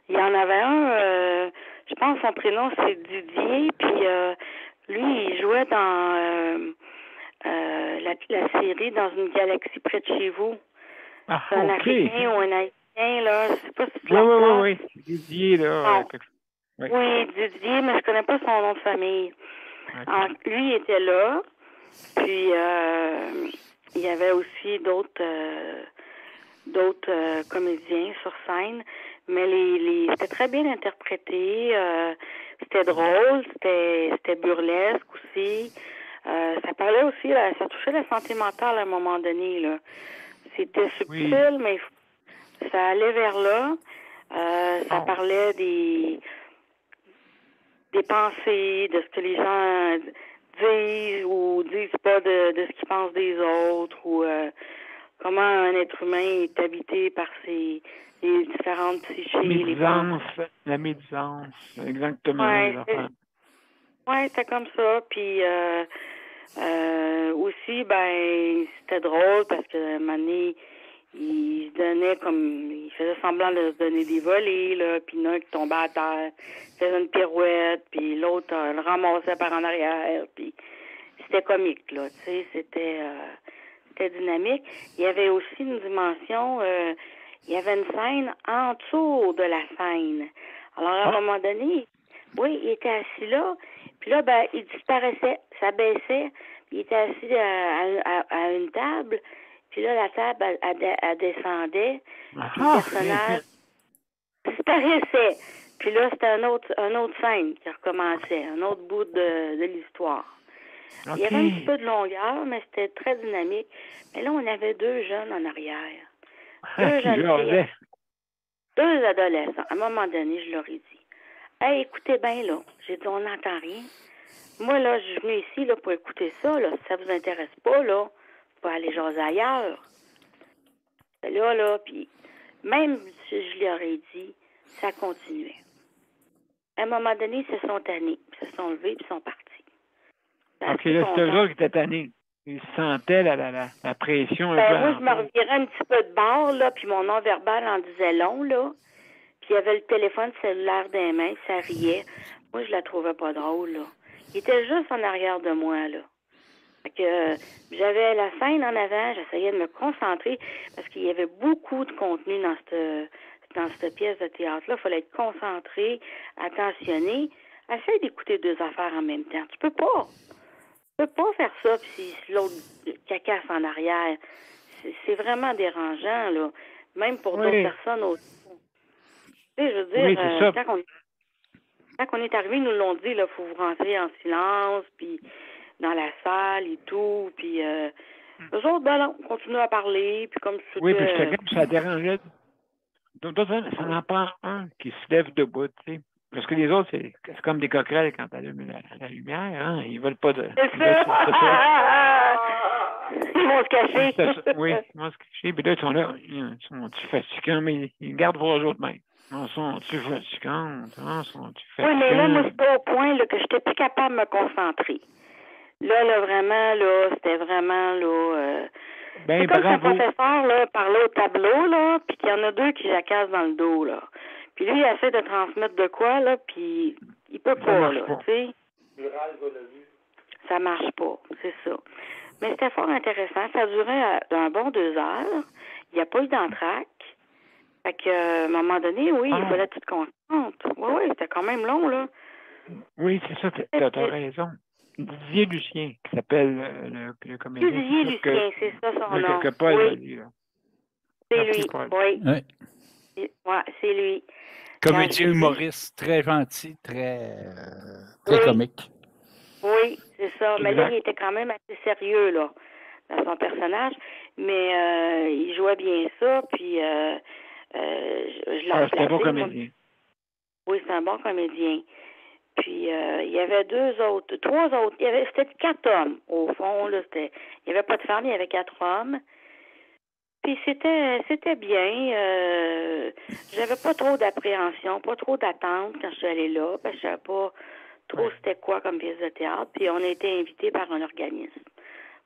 Il y en avait un, je pense son prénom c'est Didier, puis lui, il jouait dans la série Dans une galaxie près de chez vous. Ah, c'est un Africain ou un Haïtien, là. Je sais pas si tu l'as. Oui. Didier, là. Oui, Didier, mais je connais pas son nom de famille. Okay. Lui, il était là. Puis, il y avait aussi d'autres comédiens sur scène, mais c'était très bien interprété. C'était drôle, c'était burlesque aussi. Ça parlait aussi, ça touchait la santé mentale à un moment donné, là. C'était subtil, mais ça allait vers là. Ça parlait des pensées, de ce que les gens disent ou disent pas de ce qu'ils pensent des autres, ou comment un être humain est habité par les différentes psychés. La médisance, exactement. Oui, c'était comme ça. Puis aussi, c'était drôle parce que un moment donné, il faisait semblant de se donner des volets, là, puis l'un qui tombait à terre, faisait une pirouette, puis l'autre le ramassait par en arrière, puis c'était comique, là, tu sais, c'était dynamique. Il y avait aussi une dimension, il y avait une scène en dessous de la scène. Alors, à un moment donné, oui, il était assis là, puis là, il disparaissait, ça baissait, puis il était assis à une table. Puis là, la table, elle descendait. Puis le personnage disparaissait. Puis là, c'était un autre scène qui recommençait, un autre bout de l'histoire. Okay. Il y avait un petit peu de longueur, mais c'était très dynamique. Mais là, on avait 2 jeunes en arrière. 2 jeunes filles. 2 adolescents. À un moment donné, je leur ai dit, « Hey, écoutez bien, là. » J'ai dit, « On n'entend rien. Moi, là, je suis venue ici là, pour écouter ça. Là. Si ça vous intéresse pas, là, pas aller jaser ailleurs. » Là, puis même si je leur ai dit, ça continuait. À un moment donné, ils se sont tannés, puis se sont levés, puis sont partis. OK, là, c'est eux autres qui étaient tannés. Ils sentaient la pression. Moi, je me revirais un petit peu de bord, là, puis mon non-verbal en disait long, là. Puis il y avait le téléphone cellulaire des mains, ça riait. Moi, je la trouvais pas drôle, là. Il était juste en arrière de moi, là. Fait que j'avais la scène en avant, j'essayais de me concentrer parce qu'il y avait beaucoup de contenu dans cette pièce de théâtre-là. Il fallait être concentré, attentionné. Essaye d'écouter 2 affaires en même temps. Tu peux pas faire ça, puis si l'autre cacasse en arrière. C'est vraiment dérangeant, là. Même pour d'autres personnes aussi. Tu sais, je veux dire, quand on est arrivé, ils nous l'ont dit, là, faut vous rentrer en silence, puis dans la salle et tout, puis eux autres, non, on continue à parler, puis comme c'était... Oui, puis ça dérangeait. Donc, ça en prend un qui se lève debout, tu sais. Parce que les autres, c'est comme des coquerelles quand t'allumes la lumière, hein. Ils veulent pas de... C'est ça! Ils vont se cacher. Oui, ils vont se cacher, puis là, ils sont là, ils sont-tu fatigants, mais ils gardent pour eux autres même. Sont-tu fatigants? Sont-tu fatigants? Oui, mais là, moi, c'est pas au point là, que j'étais plus capable de me concentrer. Là, vraiment, là, c'était vraiment, là... c'est comme si un professeur, là, parlait au tableau, là, puis qu'il y en a 2 qui jacassent dans le dos, là. Puis lui, il essaie de transmettre de quoi, là, puis il peut pas, là, tu sais. Ça marche pas, c'est ça. Mais c'était fort intéressant. Ça durait un bon 2 heures. Il n'y a pas eu d'entraque. Fait qu'à un moment donné, oui, il fallait que tu te concentres. Oui, c'était quand même long, là. Oui, c'est ça, t'as raison. Didier Lucien, qui s'appelle le comédien. Didier Lucien, c'est ça son nom. Que Paul a dit, là. C'est lui, oui. Ouais, c'est lui. Comédien humoriste, très gentil, très comique. Oui, c'est ça. Mais là, il était quand même assez sérieux, là, dans son personnage. Mais il jouait bien ça, puis je l'ai c'est un bon comédien. Oui, c'est un bon comédien. Puis, il y avait 3 autres. C'était 4 hommes, au fond. Là, il n'y avait pas de femmes, il y avait 4 hommes. Puis, c'était bien. J'avais pas trop d'appréhension, pas trop d'attente quand je suis allée là, parce que je savais pas trop c'était quoi comme pièce de théâtre. Puis, on a été invités par un organisme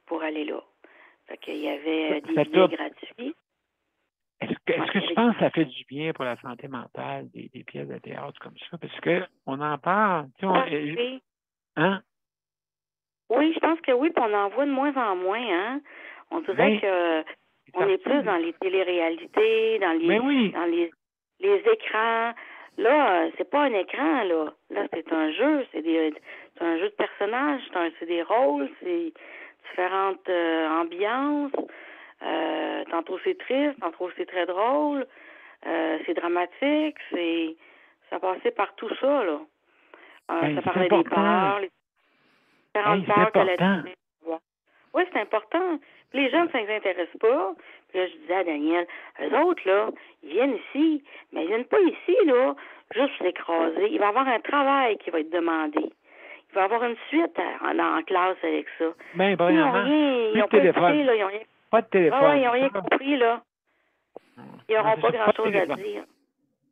pour aller là. Fait qu'il y avait des billets gratuits. Est-ce que tu penses que ça fait du bien pour la santé mentale, des pièces de théâtre comme ça? Parce qu'on en parle. Oui. Hein? Oui, je pense que oui, puis on en voit de moins en moins. Hein? On dirait que on est plus dans les téléréalités, dans les écrans. Là, c'est pas un écran, là. Là, c'est un jeu. C'est un jeu de personnages, c'est des rôles. Tu différentes ambiances. Tantôt c'est triste, tantôt c'est très drôle, c'est dramatique, ça passait par tout ça, là. Ça parlait des peurs, les différentes peurs que la vie. Oui, c'est important. Puis les jeunes, ça ne les intéresse pas. Puis là, je disais à Daniel, eux autres, là, ils viennent ici, mais ils viennent pas ici, là, juste pour s'écraser. Il va y avoir un travail qui va être demandé. Il va y avoir une suite en classe avec ça. Ben, ils n'ont rien, ils n'ont pas écouté, là, ils n'ont rien. Pas de téléphone. Ah, ils n'ont rien compris, là. Ils n'auront pas grand-chose à dire.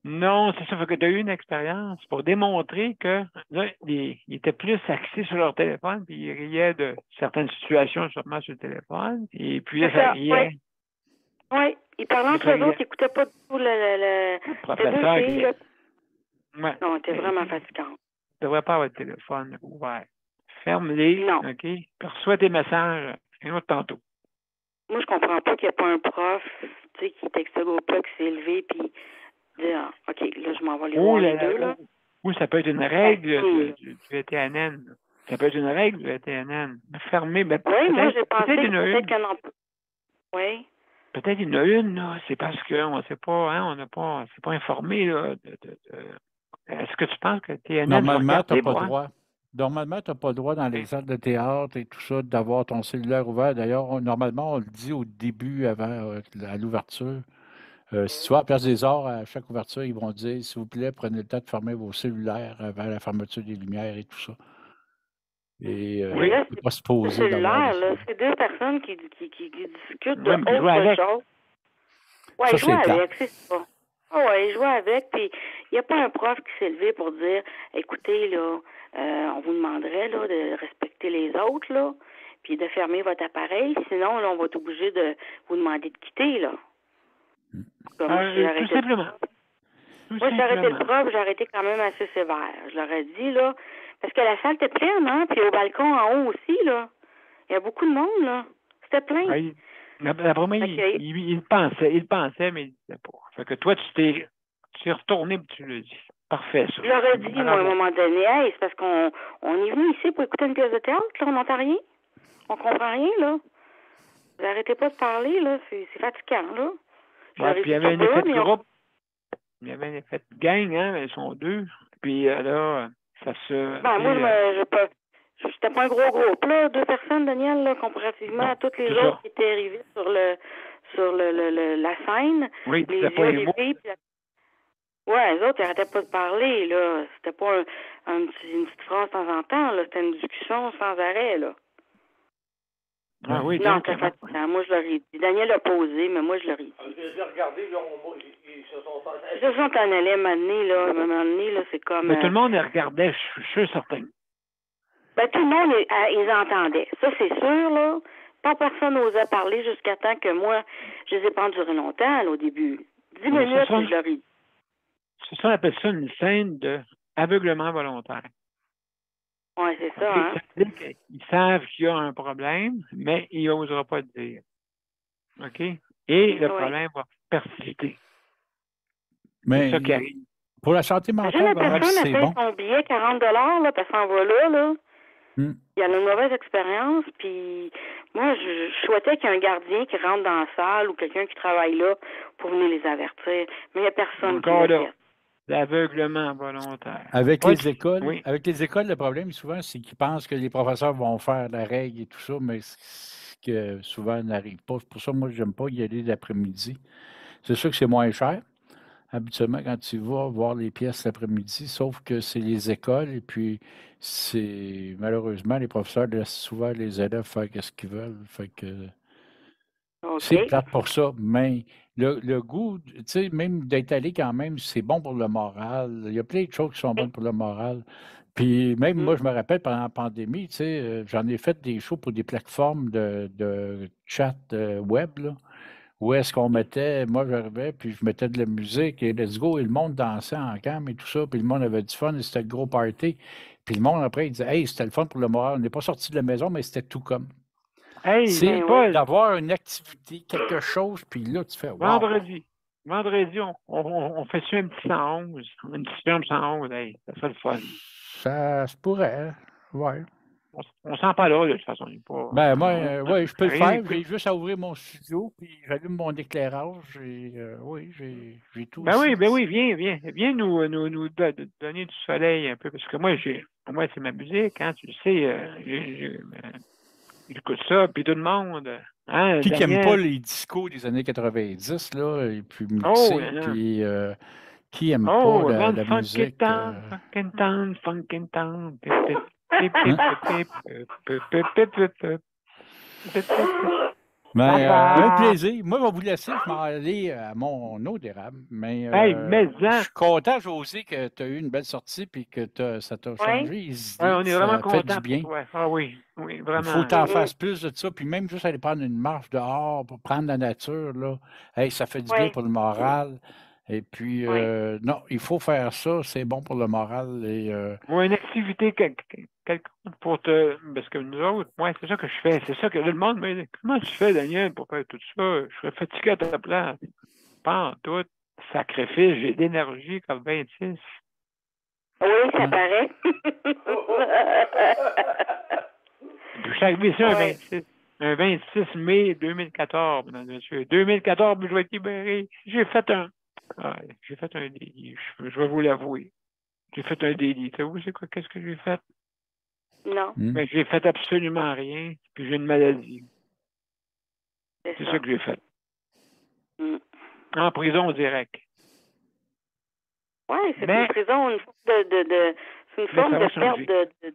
Non, c'est ça. Fait que tu as eu une expérience pour démontrer que là, ils étaient plus axés sur leur téléphone, puis ils riaient de certaines situations sûrement sur le téléphone. Et puis là, ça riait. Oui, ils parlaient entre eux autres, ils n'écoutaient pas du tout le professeur. Ouais. Non, c'était vraiment fatigant. Tu ne devrais pas avoir le téléphone ouvert. Ferme-les, non. OK? Perçois tes messages un autre tantôt. Moi, je comprends pas qu'il n'y a pas un prof, tu sais, qui texte le groupe là, qui s'est élevé, puis dit, OK, là, je m'en vais les voir les deux, là. Ou ça peut être une règle du VTNN. Ça peut être une règle du VTNN. Fermer, mais oui, moi, j'ai pensé peut-être qu'il y en a... Oui. Peut-être il y en a une, là. C'est parce qu'on ne sait pas, hein, on s'est pas informé, là. Est-ce que tu penses que TNN... Normalement, tu n'as pas le droit. Normalement, tu n'as pas le droit dans les salles de théâtre et tout ça d'avoir ton cellulaire ouvert. D'ailleurs, normalement, on le dit au début, avant, à l'ouverture. Si tu vas à la Place des Arts, à chaque ouverture, ils vont dire, s'il vous plaît, prenez le temps de fermer vos cellulaires avant la fermeture des lumières et tout ça. Et oui, là, ne pas se poser. Le cellulaire, là, c'est deux personnes qui discutent de autre chose. Oui, jouer avec, c'est ça. Oui, jouer avec, puis il n'y a pas un prof qui s'est levé pour dire, écoutez, là, on vous demanderait là, de respecter les autres, là, puis de fermer votre appareil, sinon, là, on va être obligé de vous demander de quitter, là. Tout simplement. Moi, j'ai arrêté le prof, j'ai arrêté quand même assez sévère. Je leur ai dit, là, parce que la salle était pleine, hein, puis au balcon en haut aussi, là. Il y a beaucoup de monde, là. C'était plein. Oui. D'après moi, il pensait, mais il ne disait pas. Fait que toi, tu t'es retourné et tu l'as dit. Parfait, ça. Je leur ai dit, moi, à un moment donné, hey, c'est parce qu'on est venu ici pour écouter une pièce de théâtre, là, on n'entend rien. On comprend rien, là. Vous n'arrêtez pas de parler, là. C'est fatigant, là. Ouais, puis il y avait un effet de groupe. Il y avait un effet de gang, hein, ils sont deux. Puis là, ça se... Ben, moi, c'était pas un gros groupe, là. Deux personnes, Daniel, là, comparativement à toutes les autres qui étaient arrivées sur la scène. Oui, les c'était pas les mots. Ouais, les autres, ils n'arrêtaient pas de parler, là. C'était pas une petite phrase de temps en temps, là. C'était une discussion sans arrêt, là. Ah oui, non, c'était fatigant. Moi, je leur ai dit. Daniel l'a posé, mais moi, je leur ai dit. J'ai regardé, là, ils se sont... Ils se sont en allés, à un moment donné, là, c'est comme... Mais tout le monde les regardait, je suis certain. Ben, tout le monde, ils entendaient. Ça, c'est sûr, là. Pas personne n'osait parler jusqu'à temps que moi, je les ai pas endurés longtemps, là, au début. 10 minutes, je leur ai dit. C'est ça, on appelle ça une scène d'aveuglement volontaire. Oui, c'est ça, hein. Ça veut dire qu'ils savent qu'il y a un problème, mais ils n'oseront pas le dire. OK? Et le problème va persister. Mais c'est ça qui arrive. Pour la santé mentale, la personne a fait son billet 40 là, puis elle s'en va là. Il y a une mauvaise expérience, puis moi, je souhaitais qu'il y ait un gardien qui rentre dans la salle ou quelqu'un qui travaille là pour venir les avertir. Mais il n'y a personne qui l'a fait. L'aveuglement volontaire. Avec les écoles, le problème souvent, c'est qu'ils pensent que les professeurs vont faire la règle et tout ça, mais ce que souvent n'arrive pas. Pour ça, moi, j'aime pas y aller l'après-midi. C'est sûr que c'est moins cher. Habituellement, quand tu vas voir les pièces l'après-midi, sauf que c'est les écoles et puis c'est malheureusement les professeurs laissent souvent les élèves faire ce qu'ils veulent. Fait que c'est plate pour ça, mais le goût, tu sais, même d'être allé quand même, c'est bon pour le moral. Il y a plein de choses qui sont bonnes pour le moral. Puis même moi, je me rappelle pendant la pandémie, tu sais, j'en ai fait des shows pour des plateformes de chat web, là. Où est-ce qu'on mettait, moi j'arrivais, puis je mettais de la musique, et let's go, et le monde dansait en cam et tout ça, puis le monde avait du fun, et c'était le gros party. Puis le monde après, il disait, hey, c'était le fun pour le moral, on n'est pas sorti de la maison, mais c'était tout comme. Hey, c'est d'avoir une activité, quelque chose, puis là, tu fais, wow. Vendredi, on fait un petit 111, une petite ferme 111, hey, ça serait le fun. Ça se pourrait, ouais. on sent pas là, de toute façon. Pas, Ben, moi, oui, je peux le faire. J'ai oui. juste à ouvrir mon studio, puis j'allume mon éclairage. Et, oui, j'ai tout Ben ici. oui, viens nous donner du soleil un peu, parce que moi, c'est ma musique, hein, tu le sais, j'écoute ça, puis tout le monde, hein, Qui n'aime pas Daniel. les discos des années 90, là, et puis Oh, mixés, puis qui n'aime pas oh, la Funkin' musique. Town, Funkin' Town, Funkin' Town. Ben, Papa! un plaisir. Moi, je vais vous laisser. Je m'en aller à mon eau d'érable. Mais Hey, je suis content, José, que tu as eu une belle sortie et que ça t'a changé les idées. On est vraiment Ça fait du content bien. pour toi. Ah oui, vraiment. Il faut que tu en fasses plus de ça. Puis même juste aller prendre une marche dehors pour prendre la nature, là. Hey, ça fait du bien pour le moral. Et puis, non, il faut faire ça. C'est bon pour le moral. Et, ou une activité quelconque pour te. Parce que nous autres, moi, c'est ça que je fais. C'est ça que le monde me dit. Comment tu fais, Daniel, pour faire tout ça? Je serais fatigué à ta place. Pas en tout. Sacrifice, j'ai d'énergie comme 26. Oui, ça paraît. Je suis arrivé ici un 26 mai 2014, mesdames et messieurs. 2014, je vais être libéré. J'ai fait un délit. Je vais vous l'avouer. J'ai fait un délit. Savez-vous, c'est quoi? Qu'est-ce que j'ai fait? Non. Mais j'ai fait absolument rien, puis j'ai une maladie. C'est ça que j'ai fait. En prison direct. Oui, c'est une prison, c'est une forme de perte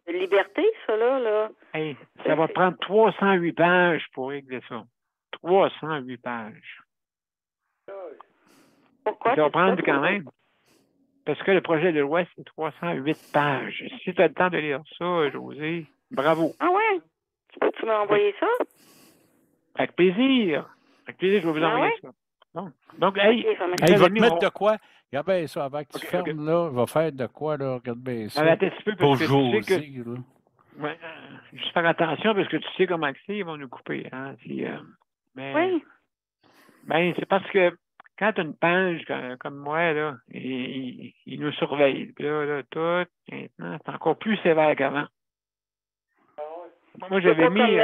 de liberté, ça, là. Hey, ça va prendre 308 pages pour régler ça. 308 pages. Pourquoi? Ça va prendre quand même. Parce que le projet de loi, c'est 308 pages. Si tu as le temps de lire ça, José, bravo. Ah ouais? Tu m'as envoyé ça? Avec plaisir. Avec plaisir, je vais vous envoyer ça. Donc, hey, il va te mettre de quoi? Regarde bien ça, avant que tu fermes, là, il va faire de quoi, là? Regarde bien ça. Pour José, là. Ouais, juste faire attention, parce que tu sais comment c'est, ils vont nous couper. Hein? Oui. Ben, c'est parce que quand tu as une page comme moi, là, ils nous surveillent. Puis là, tout, maintenant, c'est encore plus sévère qu'avant. Moi, j'avais mis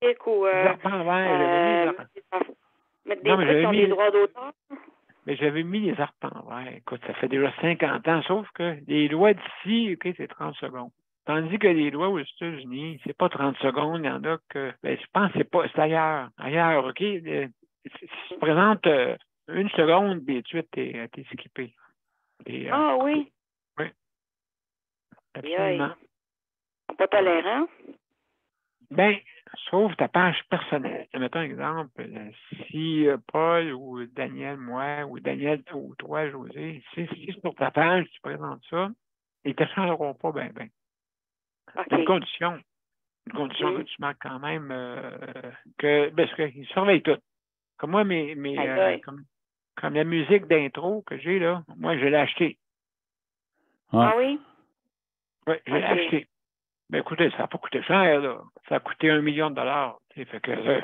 des arpents verts. Mettre des trucs sur les droits d'auteur? Mais j'avais mis les arpents verts. Écoute, ça fait déjà 50 ans, sauf que les lois d'ici, OK, c'est 30 secondes. Tandis que les lois aux États-Unis, c'est pas 30 secondes, il y en a que, je pense que c'est ailleurs. Ailleurs, OK? Si tu te présentes une seconde, puis tout de suite, t'es skippé. Oui? Oui. Absolument. Pas tolérant? Ben, sauf ta page personnelle. Mettons un exemple, si Paul ou Daniel, moi, ou Daniel ou toi, José, si sur ta page, tu présentes ça, ils ne te changeront pas ben. Okay. Une condition que tu marques quand même parce qu'ils surveillent tout. Comme moi, comme la musique d'intro que j'ai là, moi, je l'ai acheté. Ah oui? Oui, je l'ai acheté. Ben écoutez, ça n'a pas coûté cher, là. Ça a coûté $1 million. Fait que là,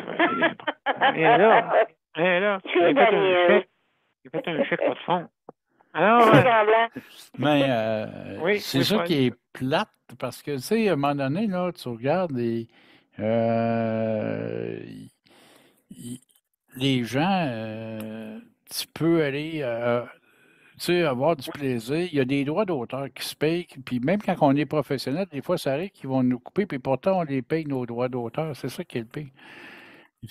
j'ai fait un chèque pas de fond. Alors, mais c'est ça qui est plate, parce que, tu sais, à un moment donné, là, tu regardes les gens, tu peux aller avoir du plaisir. Il y a des droits d'auteur qui se payent, puis même quand on est professionnel, des fois, ça arrive qu'ils vont nous couper, puis pourtant, on les paye nos droits d'auteur. C'est ça qui est le pire.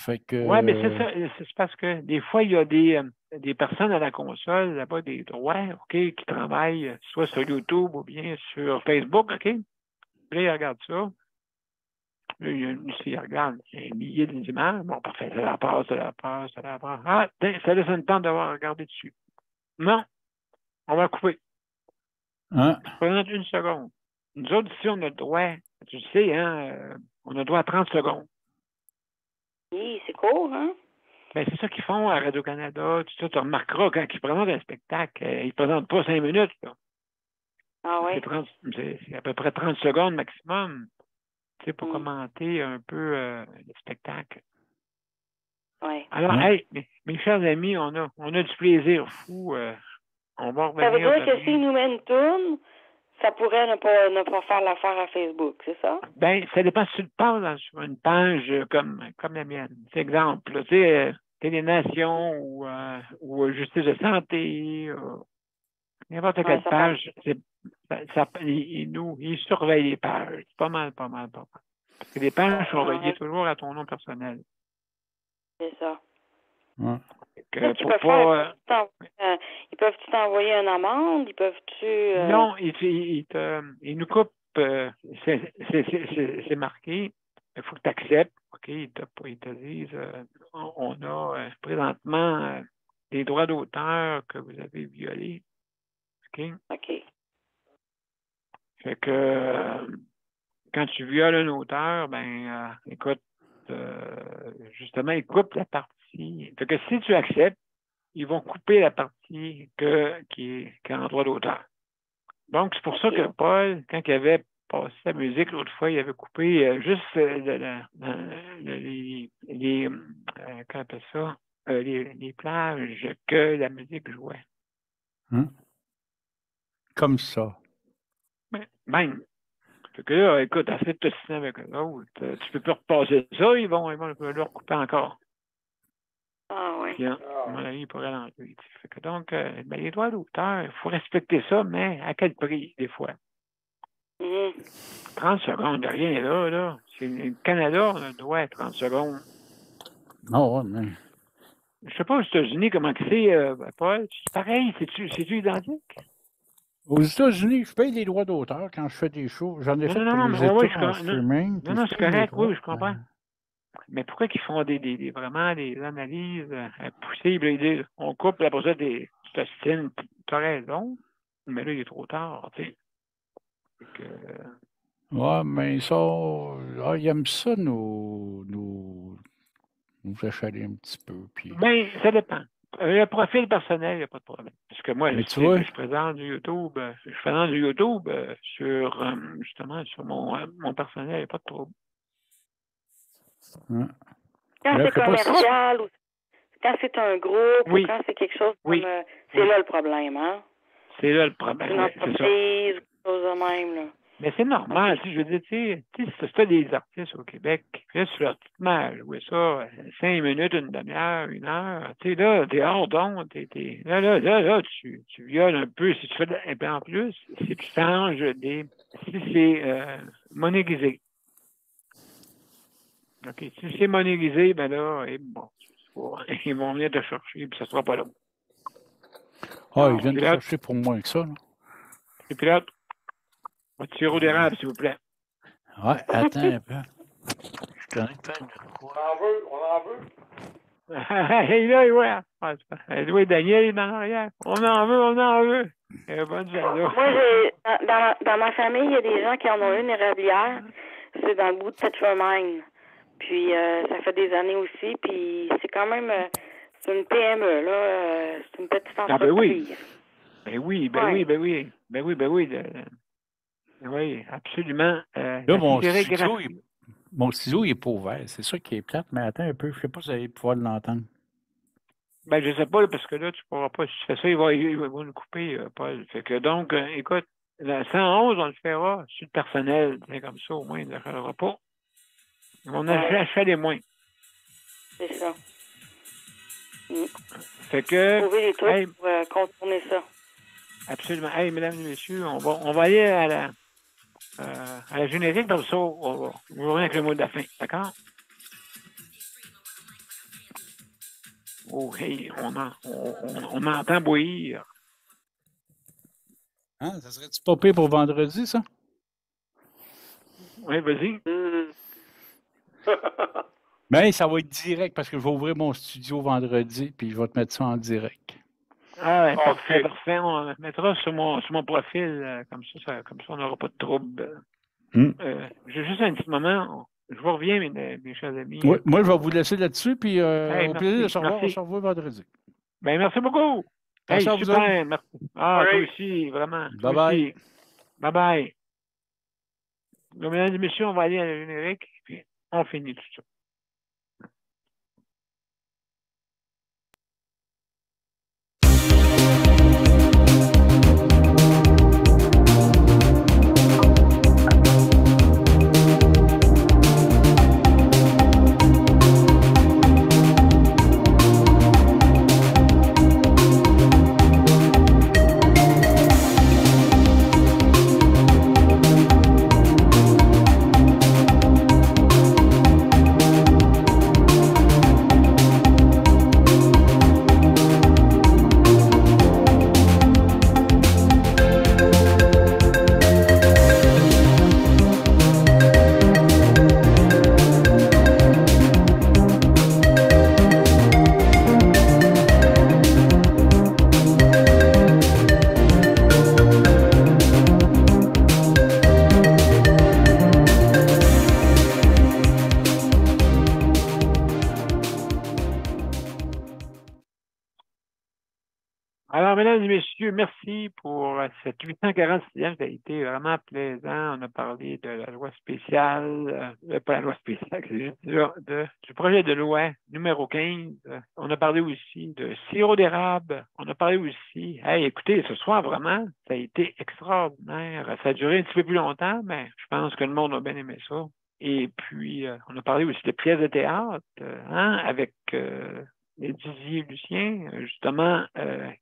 Oui, mais c'est ça. C'est parce que des fois, il y a des personnes à la console, là-bas, des droits, OK, qui travaillent soit sur YouTube ou bien sur Facebook, OK? Puis là, ils regardent ça. Là, ils regardent, il y a un millier d'images. Bon, parfait, ça la passe. Ah, ça laisse un temps d'avoir regardé dessus. Non, on va couper. Hein? Prenons une seconde. Nous autres, ici, on a le droit, tu sais, hein, on a le droit à 30 secondes. Oui, c'est court, hein? Ben, c'est ça qu'ils font à Radio-Canada. Tu remarqueras quand ils présentent un spectacle, ils ne présentent pas 5 minutes. Là. Ah oui? C'est à peu près 30 secondes maximum, tu sais, pour commenter un peu le spectacle. Oui. Alors, hey, mes chers amis, on a du plaisir fou. On va revenir. Ça veut dire que s'ils nous mettent une tourne, ça pourrait ne pas faire l'affaire à Facebook, c'est ça? Ben, ça dépend si tu le passes sur une page comme la mienne. C'est exemple, tu sais, Télénation ou Justice de santé, n'importe quelle page, ils surveillent les pages. Pas mal. Parce que les pages sont reliées toujours à ton nom personnel. C'est ça. Ouais. Ils peuvent-tu t'envoyer une amende? Ils peuvent-tu... Non, ils nous coupent. C'est marqué. Il faut que tu acceptes. OK, ils te disent on a présentement des droits d'auteur que vous avez violés. OK? Fait que quand tu violes un auteur, écoute, justement, ils coupent la partie. Fait que si tu acceptes, ils vont couper la partie qui est en droit d'auteur. Donc, c'est pour ça que Paul, quand il avait passé sa musique l'autre fois, il avait coupé juste comment on appelle ça? Les plages que la musique jouait. Comme ça. Même. Fait que là, écoute, assez de te signer avec eux autres. Tu peux plus repasser ça, ils vont le recouper encore. Ah oui. Puis, à mon avis, il pourrait l'enlever. Fait que donc, les droits d'auteur, il faut respecter ça, mais à quel prix, des fois? 30 secondes, rien là. C'est le Canada, on a le droit à 30 secondes. Non, mais... Je sais pas aux États-Unis comment c'est, Paul. C'est pareil, c'est-tu identique? Aux États-Unis, je paye les droits d'auteur quand je fais des shows. J'en ai fait pour les États en streaming. Non, c'est correct, oui, je comprends. Mais pourquoi qu'ils font vraiment des analyses possibles? Ils disent, on coupe, là, pour ça, tu t'ostines, tu as raison, mais là, il est trop tard, tu sais. Ouais, mais ça, ils aiment ça nous achaler un petit peu. Puis... Ben, ça dépend. Le profil personnel, il n'y a pas de problème. Parce que moi, je présente du YouTube, sur, justement, sur mon personnel, il n'y a pas de trouble. Quand c'est commercial ou quand c'est un groupe ou quand c'est quelque chose comme... c'est là le problème, hein? C'est là le problème, une entreprise, quelque chose de même, là. Mais c'est normal, je veux dire, tu sais, si tu as des artistes au Québec, là, tu leur dis, jouer ça 5 minutes, une demi-heure, 1 heure, tu sais, là, t'es hors d'onde, là, tu violes un peu, si tu fais et puis en plus, si tu changes si c'est monétisé. OK, si c'est monétisé, ben là, ils vont venir te chercher, puis ça sera pas là. Ils viennent te chercher pour moins que ça, là. Et puis là, votre sirop d'érable, s'il vous plaît. Ouais, attends un peu. Je connais pas de quoi. On en veut. Et là, ouais. Daniel est dans l'arrière. On en veut. Bonne journée. Moi, dans ma famille, il y a des gens qui en ont une érablière. C'est dans le bout de Petromine. Puis, ça fait des années aussi. Puis, c'est quand même... c'est une PME, là. C'est une petite entreprise. Ben oui. Oui, absolument. Là, mon ciseau, il n'est pas ouvert. C'est ça qui est plate, mais attends un peu. Je ne sais pas si vous allez pouvoir l'entendre. Ben, je ne sais pas, parce que là, tu ne pourras pas. Si tu fais ça, il va nous couper, Paul. Fait que donc, écoute, la 111, on le fera sur le personnel. C'est comme ça, au moins, il ne le fera pas. On a fait les moins. C'est ça. Fait que. Trouver des trucs pour contourner ça. Absolument. Hey, mesdames et messieurs, on va aller à la générique, comme ça, on va revenir avec le mot de la fin. D'accord? Oh, hey, on entend bouillir. Hein, ça serait-tu pas pire pour vendredi, ça? Oui, vas-y. Mais ça va être direct parce que je vais ouvrir mon studio vendredi puis je vais te mettre ça en direct. Ah, parfait. On le mettra sur mon profil, comme ça, on n'aura pas de trouble. J'ai juste un petit moment. Je vous reviens, mes chers amis. Oui, moi, je vais vous laisser là-dessus, puis au plaisir de se revoir. On se revoit vendredi. Ben, merci beaucoup. Merci à vous autres. Merci. Toi aussi, vraiment. Bye-bye. Bye-bye. Mesdames et messieurs, on va aller à la générique, puis on finit tout ça. Alors, mesdames et messieurs, merci pour cette 846e. Ça a été vraiment plaisant. On a parlé de la loi spéciale, pas la loi spéciale, du projet de loi numéro 15. On a parlé aussi de sirop d'érable. On a parlé aussi, hey, écoutez, ce soir, vraiment, ça a été extraordinaire. Ça a duré un petit peu plus longtemps, mais je pense que le monde a bien aimé ça. Et puis, on a parlé aussi de pièces de théâtre, avec les Didier Lucien, justement,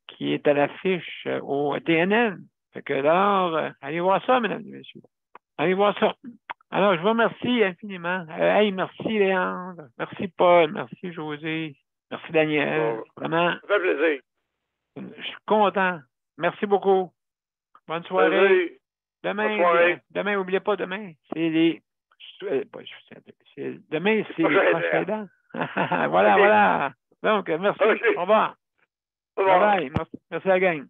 qui est à l'affiche au TNN. Fait que alors, allez voir ça, mesdames et messieurs. Allez voir ça. Alors, je vous remercie infiniment. Hey, merci Léandre, merci Paul, merci José, merci Daniel. Bon. Vraiment, Ça fait plaisir. je suis content. Merci beaucoup. Bonne soirée. Plaisir. Demain, Bonne soirée. demain, n'oubliez pas, demain, c'est les... Demain, c'est les proches aidants. Voilà, OK. voilà. Donc, merci. OK. Au revoir. Au revoir. Bye bye. Merci à la gang.